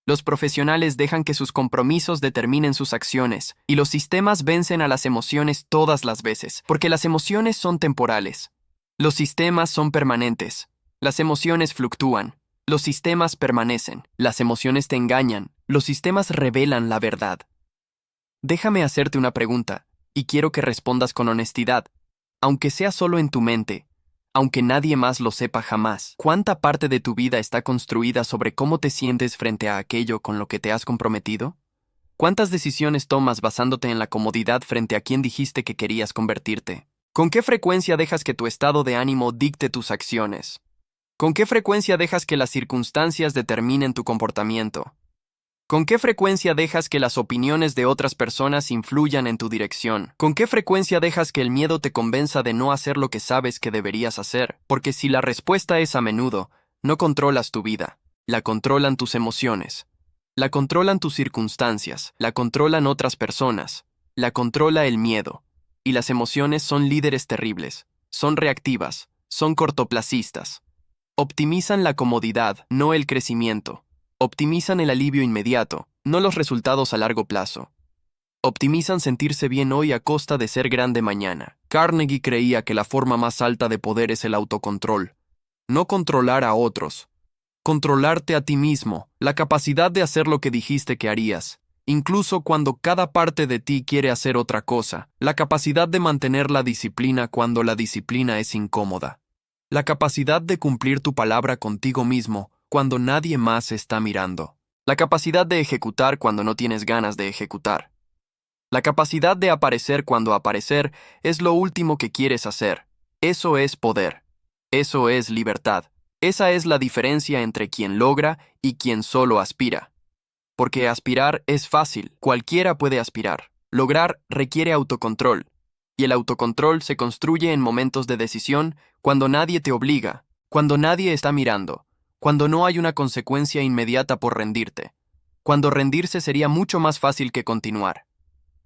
Los profesionales dejan que sus compromisos determinen sus acciones, y los sistemas vencen a las emociones todas las veces, porque las emociones son temporales. Los sistemas son permanentes. Las emociones fluctúan. Los sistemas permanecen. Las emociones te engañan. Los sistemas revelan la verdad. Déjame hacerte una pregunta, y quiero que respondas con honestidad, aunque sea solo en tu mente. Aunque nadie más lo sepa jamás, ¿cuánta parte de tu vida está construida sobre cómo te sientes frente a aquello con lo que te has comprometido? ¿Cuántas decisiones tomas basándote en la comodidad frente a quien dijiste que querías convertirte? ¿Con qué frecuencia dejas que tu estado de ánimo dicte tus acciones? ¿Con qué frecuencia dejas que las circunstancias determinen tu comportamiento? ¿Con qué frecuencia dejas que las opiniones de otras personas influyan en tu dirección? ¿Con qué frecuencia dejas que el miedo te convenza de no hacer lo que sabes que deberías hacer? Porque si la respuesta es a menudo, no controlas tu vida. La controlan tus emociones. La controlan tus circunstancias. La controlan otras personas. La controla el miedo. Y las emociones son líderes terribles. Son reactivas. Son cortoplacistas. Optimizan la comodidad, no el crecimiento. Optimizan el alivio inmediato, no los resultados a largo plazo. Optimizan sentirse bien hoy a costa de ser grande mañana. Carnegie creía que la forma más alta de poder es el autocontrol. No controlar a otros. Controlarte a ti mismo, la capacidad de hacer lo que dijiste que harías, incluso cuando cada parte de ti quiere hacer otra cosa. La capacidad de mantener la disciplina cuando la disciplina es incómoda. La capacidad de cumplir tu palabra contigo mismo cuando nadie más está mirando. La capacidad de ejecutar cuando no tienes ganas de ejecutar. La capacidad de aparecer cuando aparecer es lo último que quieres hacer. Eso es poder. Eso es libertad. Esa es la diferencia entre quien logra y quien solo aspira. Porque aspirar es fácil, cualquiera puede aspirar. Lograr requiere autocontrol. Y el autocontrol se construye en momentos de decisión cuando nadie te obliga, cuando nadie está mirando. Cuando no hay una consecuencia inmediata por rendirte. Cuando rendirse sería mucho más fácil que continuar.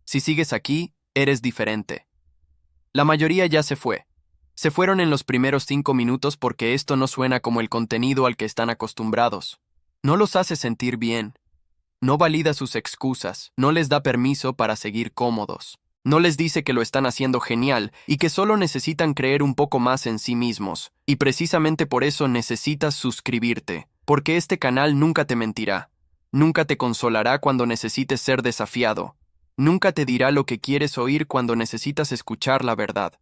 Si sigues aquí, eres diferente. La mayoría ya se fue. Se fueron en los primeros 5 minutos porque esto no suena como el contenido al que están acostumbrados. No los hace sentir bien. No valida sus excusas, no les da permiso para seguir cómodos. No les dice que lo están haciendo genial y que solo necesitan creer un poco más en sí mismos. Y precisamente por eso necesitas suscribirte, porque este canal nunca te mentirá. Nunca te consolará cuando necesites ser desafiado. Nunca te dirá lo que quieres oír cuando necesitas escuchar la verdad.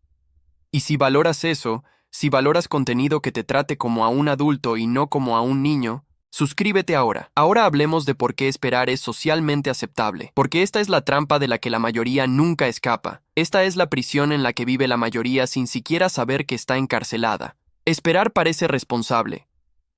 Y si valoras eso, si valoras contenido que te trate como a un adulto y no como a un niño, suscríbete ahora. Ahora hablemos de por qué esperar es socialmente aceptable, porque esta es la trampa de la que la mayoría nunca escapa. Esta es la prisión en la que vive la mayoría sin siquiera saber que está encarcelada. Esperar parece responsable.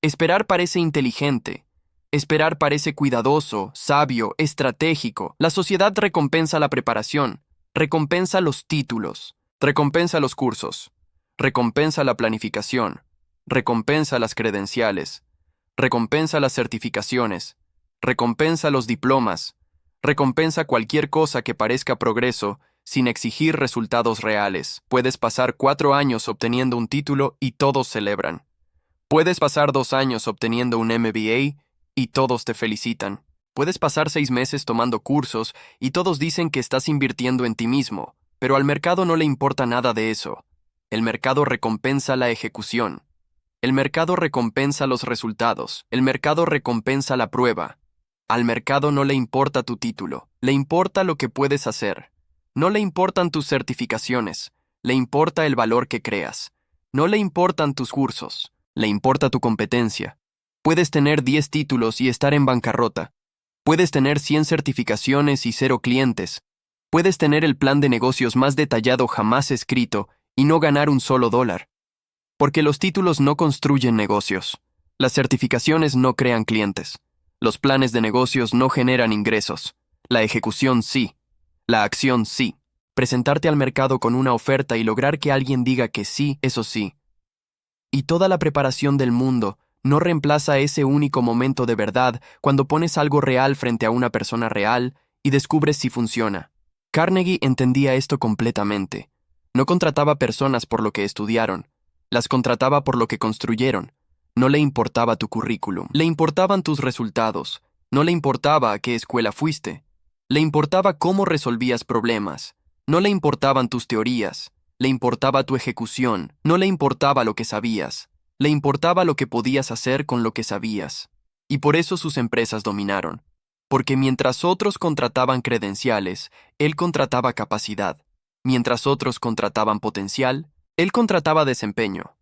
Esperar parece inteligente. Esperar parece cuidadoso, sabio, estratégico. La sociedad recompensa la preparación, recompensa los títulos, recompensa los cursos, recompensa la planificación, recompensa las credenciales, recompensa las certificaciones, recompensa los diplomas, recompensa cualquier cosa que parezca progreso sin exigir resultados reales. Puedes pasar 4 años obteniendo un título y todos celebran. Puedes pasar 2 años obteniendo un MBA y todos te felicitan. Puedes pasar 6 meses tomando cursos y todos dicen que estás invirtiendo en ti mismo, pero al mercado no le importa nada de eso. El mercado recompensa la ejecución. El mercado recompensa los resultados. El mercado recompensa la prueba. Al mercado no le importa tu título, le importa lo que puedes hacer. No le importan tus certificaciones, le importa el valor que creas. No le importan tus cursos, le importa tu competencia. Puedes tener 10 títulos y estar en bancarrota. Puedes tener 100 certificaciones y 0 clientes. Puedes tener el plan de negocios más detallado jamás escrito y no ganar un solo dólar. Porque los títulos no construyen negocios. Las certificaciones no crean clientes. Los planes de negocios no generan ingresos. La ejecución sí. La acción sí. Presentarte al mercado con una oferta y lograr que alguien diga que sí, eso sí. Y toda la preparación del mundo no reemplaza ese único momento de verdad cuando pones algo real frente a una persona real y descubres si funciona. Carnegie entendía esto completamente. No contrataba personas por lo que estudiaron, las contrataba por lo que construyeron. No le importaba tu currículum, le importaban tus resultados, no le importaba a qué escuela fuiste, le importaba cómo resolvías problemas, no le importaban tus teorías, le importaba tu ejecución, no le importaba lo que sabías, le importaba lo que podías hacer con lo que sabías. Y por eso sus empresas dominaron. Porque mientras otros contrataban credenciales, él contrataba capacidad. Mientras otros contrataban potencial, él contrataba desempeño.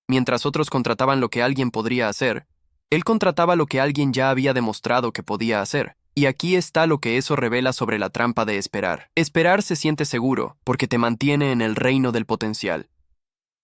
Mientras otros contrataban lo que alguien podría hacer, él contrataba lo que alguien ya había demostrado que podía hacer. Y aquí está lo que eso revela sobre la trampa de esperar. Esperar se siente seguro, porque te mantiene en el reino del potencial.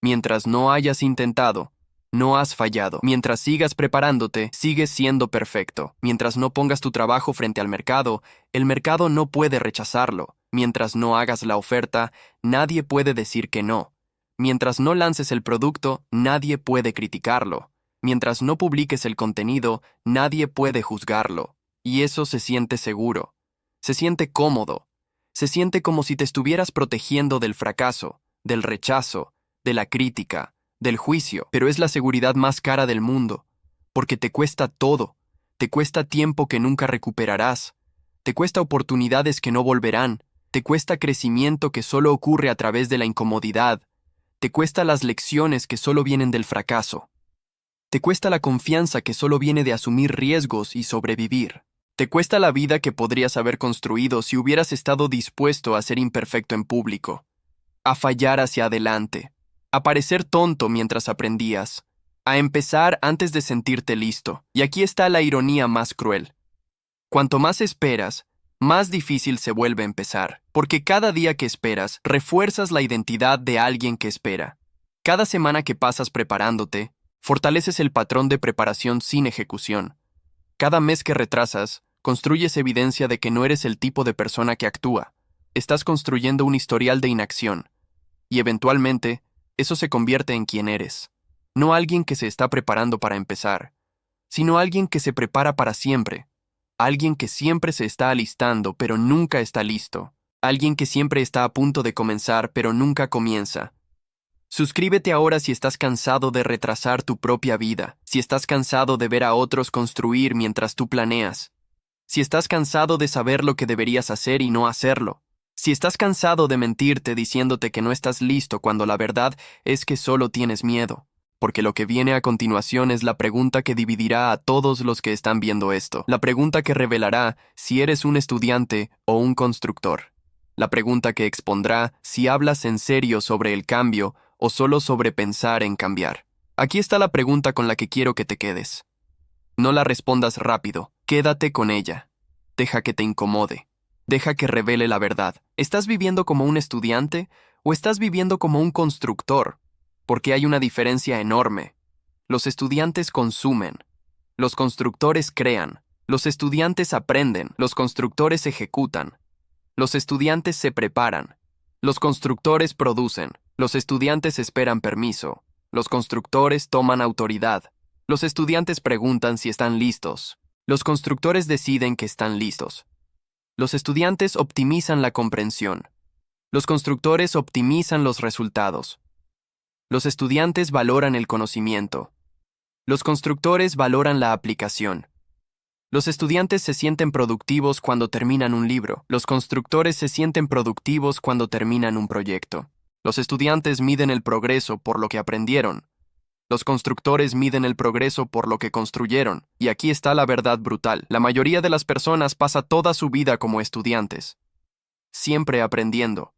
Mientras no hayas intentado, no has fallado. Mientras sigas preparándote, sigues siendo perfecto. Mientras no pongas tu trabajo frente al mercado, el mercado no puede rechazarlo. Mientras no hagas la oferta, nadie puede decir que no. Mientras no lances el producto, nadie puede criticarlo. Mientras no publiques el contenido, nadie puede juzgarlo. Y eso se siente seguro. Se siente cómodo. Se siente como si te estuvieras protegiendo del fracaso, del rechazo, de la crítica, del juicio. Pero es la seguridad más cara del mundo, porque te cuesta todo. Te cuesta tiempo que nunca recuperarás. Te cuesta oportunidades que no volverán. Te cuesta crecimiento que solo ocurre a través de la incomodidad. Te cuesta las lecciones que solo vienen del fracaso. Te cuesta la confianza que solo viene de asumir riesgos y sobrevivir. Te cuesta la vida que podrías haber construido si hubieras estado dispuesto a ser imperfecto en público, a fallar hacia adelante, a parecer tonto mientras aprendías, a empezar antes de sentirte listo. Y aquí está la ironía más cruel. Cuanto más esperas, más difícil se vuelve empezar, porque cada día que esperas, refuerzas la identidad de alguien que espera. Cada semana que pasas preparándote, fortaleces el patrón de preparación sin ejecución. Cada mes que retrasas, construyes evidencia de que no eres el tipo de persona que actúa. Estás construyendo un historial de inacción. Y eventualmente, eso se convierte en quien eres. No alguien que se está preparando para empezar, sino alguien que se prepara para siempre. Alguien que siempre se está alistando, pero nunca está listo. Alguien que siempre está a punto de comenzar, pero nunca comienza. Suscríbete ahora si estás cansado de retrasar tu propia vida, si estás cansado de ver a otros construir mientras tú planeas, si estás cansado de saber lo que deberías hacer y no hacerlo, si estás cansado de mentirte diciéndote que no estás listo cuando la verdad es que solo tienes miedo, porque lo que viene a continuación es la pregunta que dividirá a todos los que están viendo esto, la pregunta que revelará si eres un estudiante o un constructor, la pregunta que expondrá si hablas en serio sobre el cambio o solo sobre pensar en cambiar. Aquí está la pregunta con la que quiero que te quedes. No la respondas rápido, quédate con ella. Deja que te incomode. Deja que revele la verdad. ¿Estás viviendo como un estudiante o estás viviendo como un constructor? Porque hay una diferencia enorme. Los estudiantes consumen. Los constructores crean. Los estudiantes aprenden. Los constructores ejecutan. Los estudiantes se preparan. Los constructores producen. Los estudiantes esperan permiso. Los constructores toman autoridad. Los estudiantes preguntan si están listos. Los constructores deciden que están listos. Los estudiantes optimizan la comprensión. Los constructores optimizan los resultados. Los estudiantes valoran el conocimiento. Los constructores valoran la aplicación. Los estudiantes se sienten productivos cuando terminan un libro. Los constructores se sienten productivos cuando terminan un proyecto. Los estudiantes miden el progreso por lo que aprendieron. Los constructores miden el progreso por lo que construyeron. Y aquí está la verdad brutal. La mayoría de las personas pasa toda su vida como estudiantes. Siempre aprendiendo.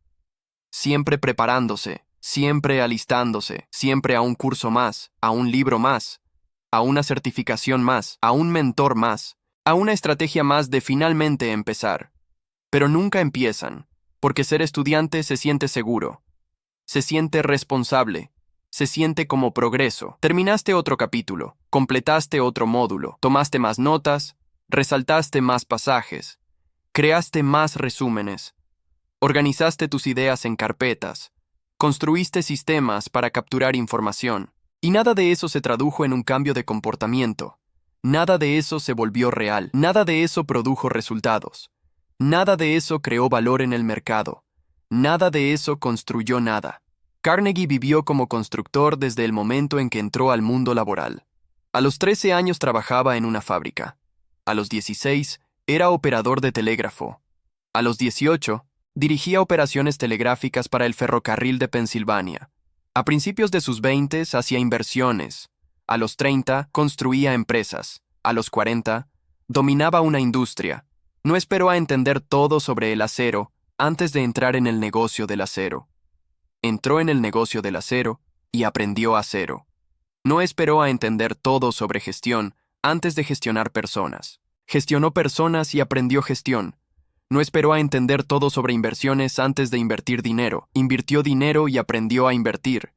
Siempre preparándose. Siempre alistándose. Siempre a un curso más. A un libro más. A una certificación más. A un mentor más. A una estrategia más de finalmente empezar. Pero nunca empiezan. Porque ser estudiante se siente seguro. Se siente responsable. Se siente como progreso. Terminaste otro capítulo, completaste otro módulo, tomaste más notas, resaltaste más pasajes, creaste más resúmenes, organizaste tus ideas en carpetas, construiste sistemas para capturar información. Y nada de eso se tradujo en un cambio de comportamiento. Nada de eso se volvió real. Nada de eso produjo resultados. Nada de eso creó valor en el mercado. Nada de eso construyó nada. Carnegie vivió como constructor desde el momento en que entró al mundo laboral. A los 13 años trabajaba en una fábrica. A los 16 era operador de telégrafo. A los 18 dirigía operaciones telegráficas para el ferrocarril de Pensilvania. A principios de sus 20 hacía inversiones. A los 30 construía empresas. A los 40 dominaba una industria. No esperó a entender todo sobre el acero antes de entrar en el negocio del acero. Entró en el negocio del acero y aprendió acero. No esperó a entender todo sobre gestión antes de gestionar personas. Gestionó personas y aprendió gestión. No esperó a entender todo sobre inversiones antes de invertir dinero. Invirtió dinero y aprendió a invertir.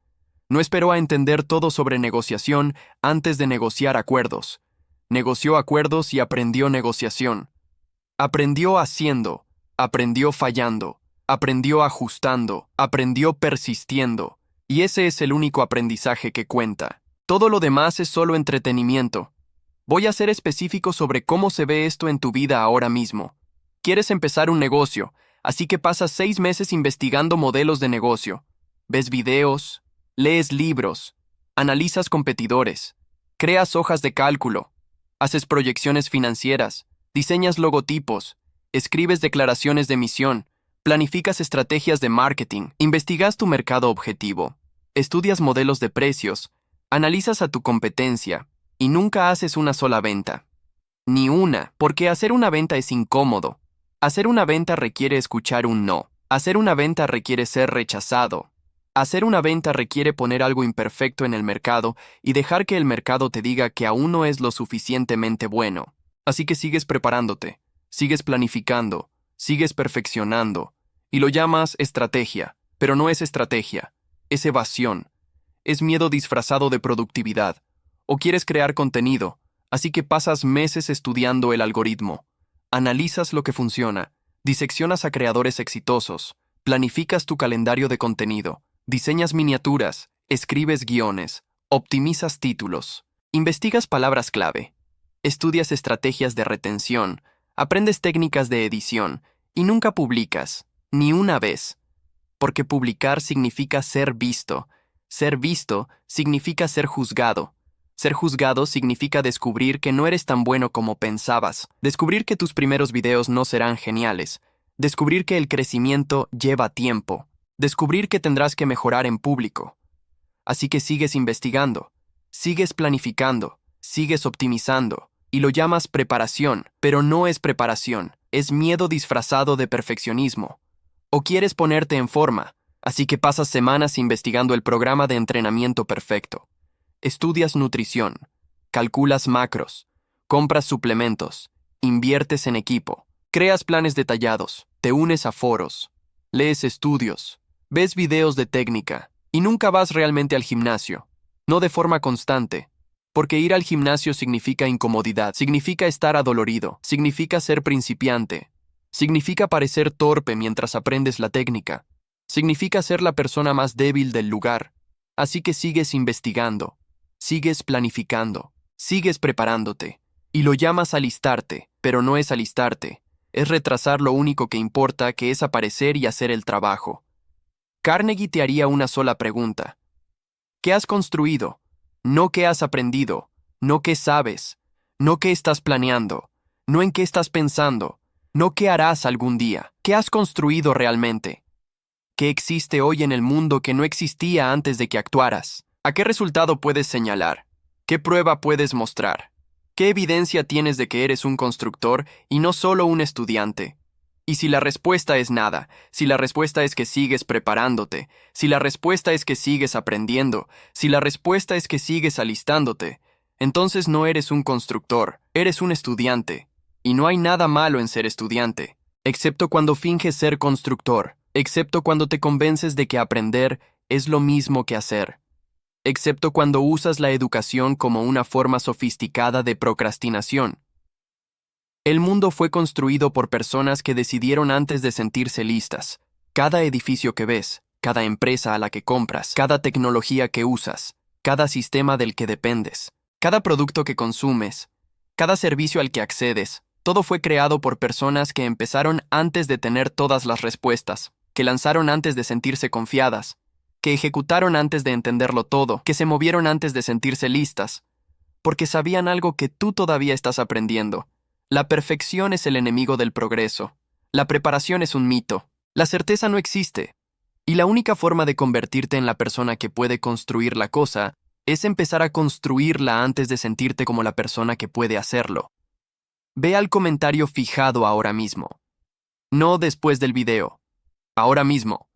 No esperó a entender todo sobre negociación antes de negociar acuerdos. Negoció acuerdos y aprendió negociación. Aprendió haciendo, aprendió fallando. Aprendió ajustando, aprendió persistiendo, y ese es el único aprendizaje que cuenta. Todo lo demás es solo entretenimiento. Voy a ser específico sobre cómo se ve esto en tu vida ahora mismo. Quieres empezar un negocio, así que pasas 6 meses investigando modelos de negocio. Ves videos, lees libros, analizas competidores, creas hojas de cálculo, haces proyecciones financieras, diseñas logotipos, escribes declaraciones de misión, planificas estrategias de marketing, investigas tu mercado objetivo, estudias modelos de precios, analizas a tu competencia y nunca haces una sola venta. Ni una, porque hacer una venta es incómodo. Hacer una venta requiere escuchar un no. Hacer una venta requiere ser rechazado. Hacer una venta requiere poner algo imperfecto en el mercado y dejar que el mercado te diga que aún no es lo suficientemente bueno. Así que sigues preparándote, sigues planificando, sigues perfeccionando. Y lo llamas estrategia, pero no es estrategia, es evasión, es miedo disfrazado de productividad, o quieres crear contenido, así que pasas meses estudiando el algoritmo, analizas lo que funciona, diseccionas a creadores exitosos, planificas tu calendario de contenido, diseñas miniaturas, escribes guiones, optimizas títulos, investigas palabras clave, estudias estrategias de retención, aprendes técnicas de edición y nunca publicas. Ni una vez, porque publicar significa ser visto significa ser juzgado significa descubrir que no eres tan bueno como pensabas, descubrir que tus primeros videos no serán geniales, descubrir que el crecimiento lleva tiempo, descubrir que tendrás que mejorar en público. Así que sigues investigando, sigues planificando, sigues optimizando, y lo llamas preparación, pero no es preparación, es miedo disfrazado de perfeccionismo. O quieres ponerte en forma, así que pasas semanas investigando el programa de entrenamiento perfecto. Estudias nutrición, calculas macros, compras suplementos, inviertes en equipo, creas planes detallados, te unes a foros, lees estudios, ves videos de técnica y nunca vas realmente al gimnasio, no de forma constante, porque ir al gimnasio significa incomodidad, significa estar adolorido, significa ser principiante. Significa parecer torpe mientras aprendes la técnica. Significa ser la persona más débil del lugar. Así que sigues investigando, sigues planificando, sigues preparándote. Y lo llamas alistarte, pero no es alistarte. Es retrasar lo único que importa, que es aparecer y hacer el trabajo. Carnegie te haría una sola pregunta. ¿Qué has construido? No qué has aprendido, no qué sabes, no qué estás planeando, no en qué estás pensando. No qué harás algún día, qué has construido realmente. ¿Qué existe hoy en el mundo que no existía antes de que actuaras? ¿A qué resultado puedes señalar? ¿Qué prueba puedes mostrar? ¿Qué evidencia tienes de que eres un constructor y no solo un estudiante? Y si la respuesta es nada, si la respuesta es que sigues preparándote, si la respuesta es que sigues aprendiendo, si la respuesta es que sigues alistándote, entonces no eres un constructor, eres un estudiante. Y no hay nada malo en ser estudiante, excepto cuando finges ser constructor, excepto cuando te convences de que aprender es lo mismo que hacer, excepto cuando usas la educación como una forma sofisticada de procrastinación. El mundo fue construido por personas que decidieron antes de sentirse listas. Cada edificio que ves, cada empresa a la que compras, cada tecnología que usas, cada sistema del que dependes, cada producto que consumes, cada servicio al que accedes, todo fue creado por personas que empezaron antes de tener todas las respuestas, que lanzaron antes de sentirse confiadas, que ejecutaron antes de entenderlo todo, que se movieron antes de sentirse listas, porque sabían algo que tú todavía estás aprendiendo. La perfección es el enemigo del progreso. La preparación es un mito. La certeza no existe. Y la única forma de convertirte en la persona que puede construir la cosa es empezar a construirla antes de sentirte como la persona que puede hacerlo. Ve al comentario fijado ahora mismo. No después del video. Ahora mismo.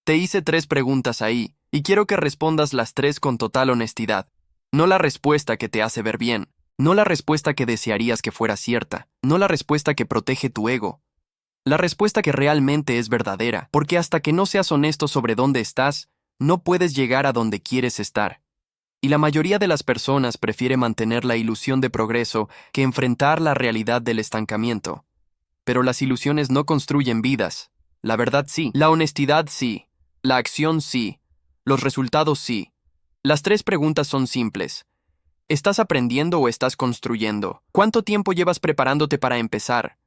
Te hice 3 preguntas ahí, y quiero que respondas las 3 con total honestidad. No la respuesta que te hace ver bien. No la respuesta que desearías que fuera cierta, no la respuesta que protege tu ego. La respuesta que realmente es verdadera, porque hasta que no seas honesto sobre dónde estás, no puedes llegar a donde quieres estar. Y la mayoría de las personas prefiere mantener la ilusión de progreso que enfrentar la realidad del estancamiento. Pero las ilusiones no construyen vidas. La verdad sí, la honestidad sí, la acción sí, los resultados sí. Las 3 preguntas son simples. ¿Estás aprendiendo o estás construyendo? ¿Cuánto tiempo llevas preparándote para empezar?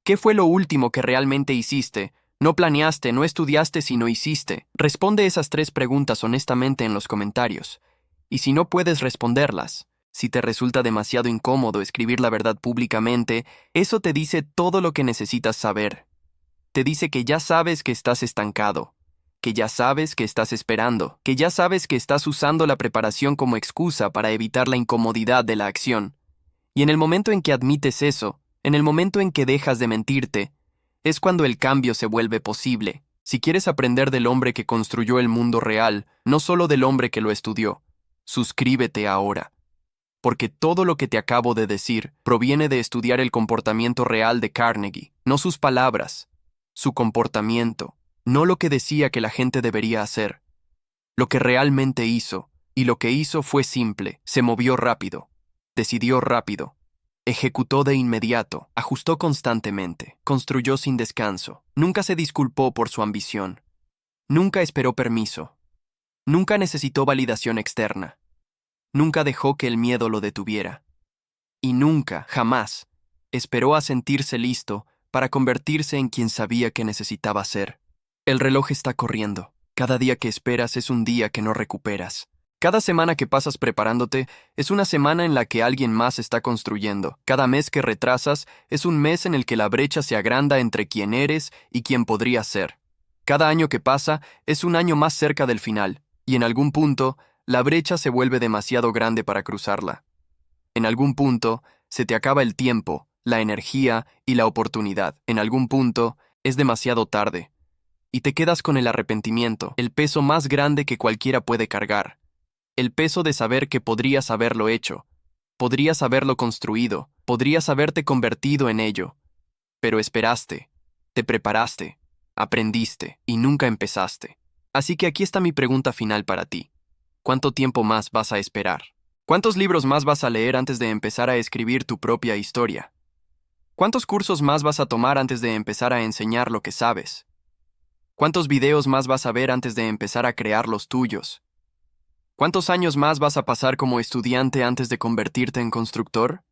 ¿Qué fue lo último que realmente hiciste? No planeaste, no estudiaste, sino hiciste. Responde esas 3 preguntas honestamente en los comentarios. Y si no puedes responderlas, si te resulta demasiado incómodo escribir la verdad públicamente, eso te dice todo lo que necesitas saber. Te dice que ya sabes que estás estancado, que ya sabes que estás esperando, que ya sabes que estás usando la preparación como excusa para evitar la incomodidad de la acción. Y en el momento en que admites eso, en el momento en que dejas de mentirte, es cuando el cambio se vuelve posible. Si quieres aprender del hombre que construyó el mundo real, no solo del hombre que lo estudió, suscríbete ahora. Porque todo lo que te acabo de decir proviene de estudiar el comportamiento real de Carnegie, no sus palabras, su comportamiento. No lo que decía que la gente debería hacer. Lo que realmente hizo, y lo que hizo fue simple, se movió rápido, decidió rápido, ejecutó de inmediato, ajustó constantemente, construyó sin descanso, nunca se disculpó por su ambición, nunca esperó permiso, nunca necesitó validación externa, nunca dejó que el miedo lo detuviera, y nunca, jamás, esperó a sentirse listo para convertirse en quien sabía que necesitaba ser. El reloj está corriendo. Cada día que esperas es un día que no recuperas. Cada semana que pasas preparándote es una semana en la que alguien más está construyendo. Cada mes que retrasas es un mes en el que la brecha se agranda entre quién eres y quién podrías ser. Cada año que pasa es un año más cerca del final, y en algún punto, la brecha se vuelve demasiado grande para cruzarla. En algún punto, se te acaba el tiempo, la energía y la oportunidad. En algún punto, es demasiado tarde. Y te quedas con el arrepentimiento, el peso más grande que cualquiera puede cargar. El peso de saber que podrías haberlo hecho, podrías haberlo construido, podrías haberte convertido en ello. Pero esperaste, te preparaste, aprendiste y nunca empezaste. Así que aquí está mi pregunta final para ti. ¿Cuánto tiempo más vas a esperar? ¿Cuántos libros más vas a leer antes de empezar a escribir tu propia historia? ¿Cuántos cursos más vas a tomar antes de empezar a enseñar lo que sabes? ¿Cuántos videos más vas a ver antes de empezar a crear los tuyos? ¿Cuántos años más vas a pasar como estudiante antes de convertirte en constructor?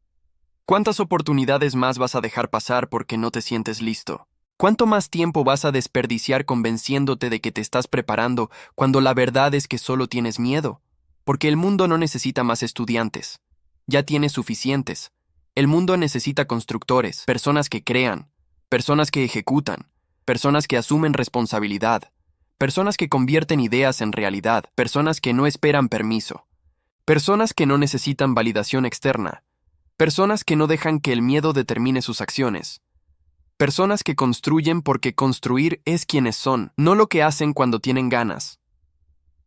¿Cuántas oportunidades más vas a dejar pasar porque no te sientes listo? ¿Cuánto más tiempo vas a desperdiciar convenciéndote de que te estás preparando cuando la verdad es que solo tienes miedo? Porque el mundo no necesita más estudiantes. Ya tiene suficientes. El mundo necesita constructores, personas que crean, personas que ejecutan, personas que asumen responsabilidad, personas que convierten ideas en realidad, personas que no esperan permiso, personas que no necesitan validación externa, personas que no dejan que el miedo determine sus acciones, personas que construyen porque construir es quienes son, no lo que hacen cuando tienen ganas,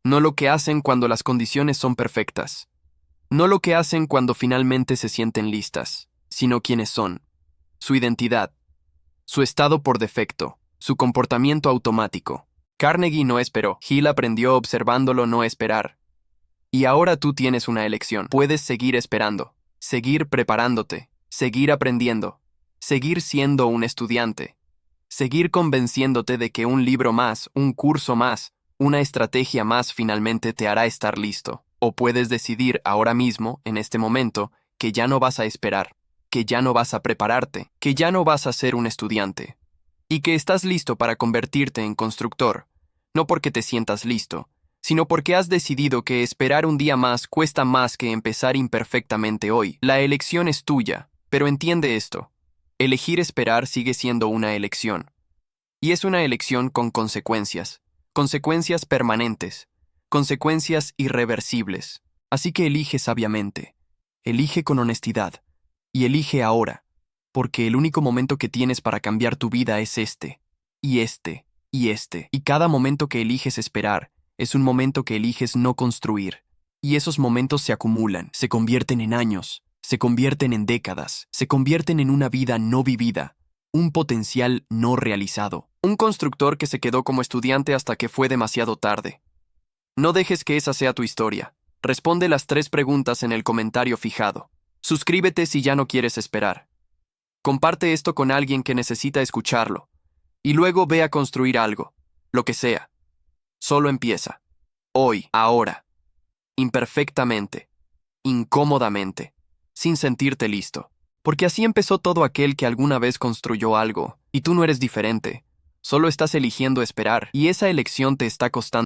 no lo que hacen cuando las condiciones son perfectas, no lo que hacen cuando finalmente se sienten listas, sino quienes son, su identidad, su estado por defecto, su comportamiento automático. Carnegie no esperó, Hill aprendió observándolo no esperar. Y ahora tú tienes una elección. Puedes seguir esperando, seguir preparándote, seguir aprendiendo, seguir siendo un estudiante, seguir convenciéndote de que un libro más, un curso más, una estrategia más finalmente te hará estar listo. O puedes decidir ahora mismo, en este momento, que ya no vas a esperar, que ya no vas a prepararte, que ya no vas a ser un estudiante, y que estás listo para convertirte en constructor, no porque te sientas listo, sino porque has decidido que esperar un día más cuesta más que empezar imperfectamente hoy. La elección es tuya, pero entiende esto. Elegir esperar sigue siendo una elección. Y es una elección con consecuencias permanentes, consecuencias irreversibles. Así que elige sabiamente, elige con honestidad, y elige ahora, porque el único momento que tienes para cambiar tu vida es este, y este, y este. Y cada momento que eliges esperar es un momento que eliges no construir. Y esos momentos se acumulan, se convierten en años, se convierten en décadas, se convierten en una vida no vivida, un potencial no realizado. Un constructor que se quedó como estudiante hasta que fue demasiado tarde. No dejes que esa sea tu historia. Responde las 3 preguntas en el comentario fijado. Suscríbete si ya no quieres esperar. Comparte esto con alguien que necesita escucharlo. Y luego ve a construir algo, lo que sea. Solo empieza. Hoy, ahora. Imperfectamente. Incómodamente. Sin sentirte listo. Porque así empezó todo aquel que alguna vez construyó algo. Y tú no eres diferente. Solo estás eligiendo esperar. Y esa elección te está costando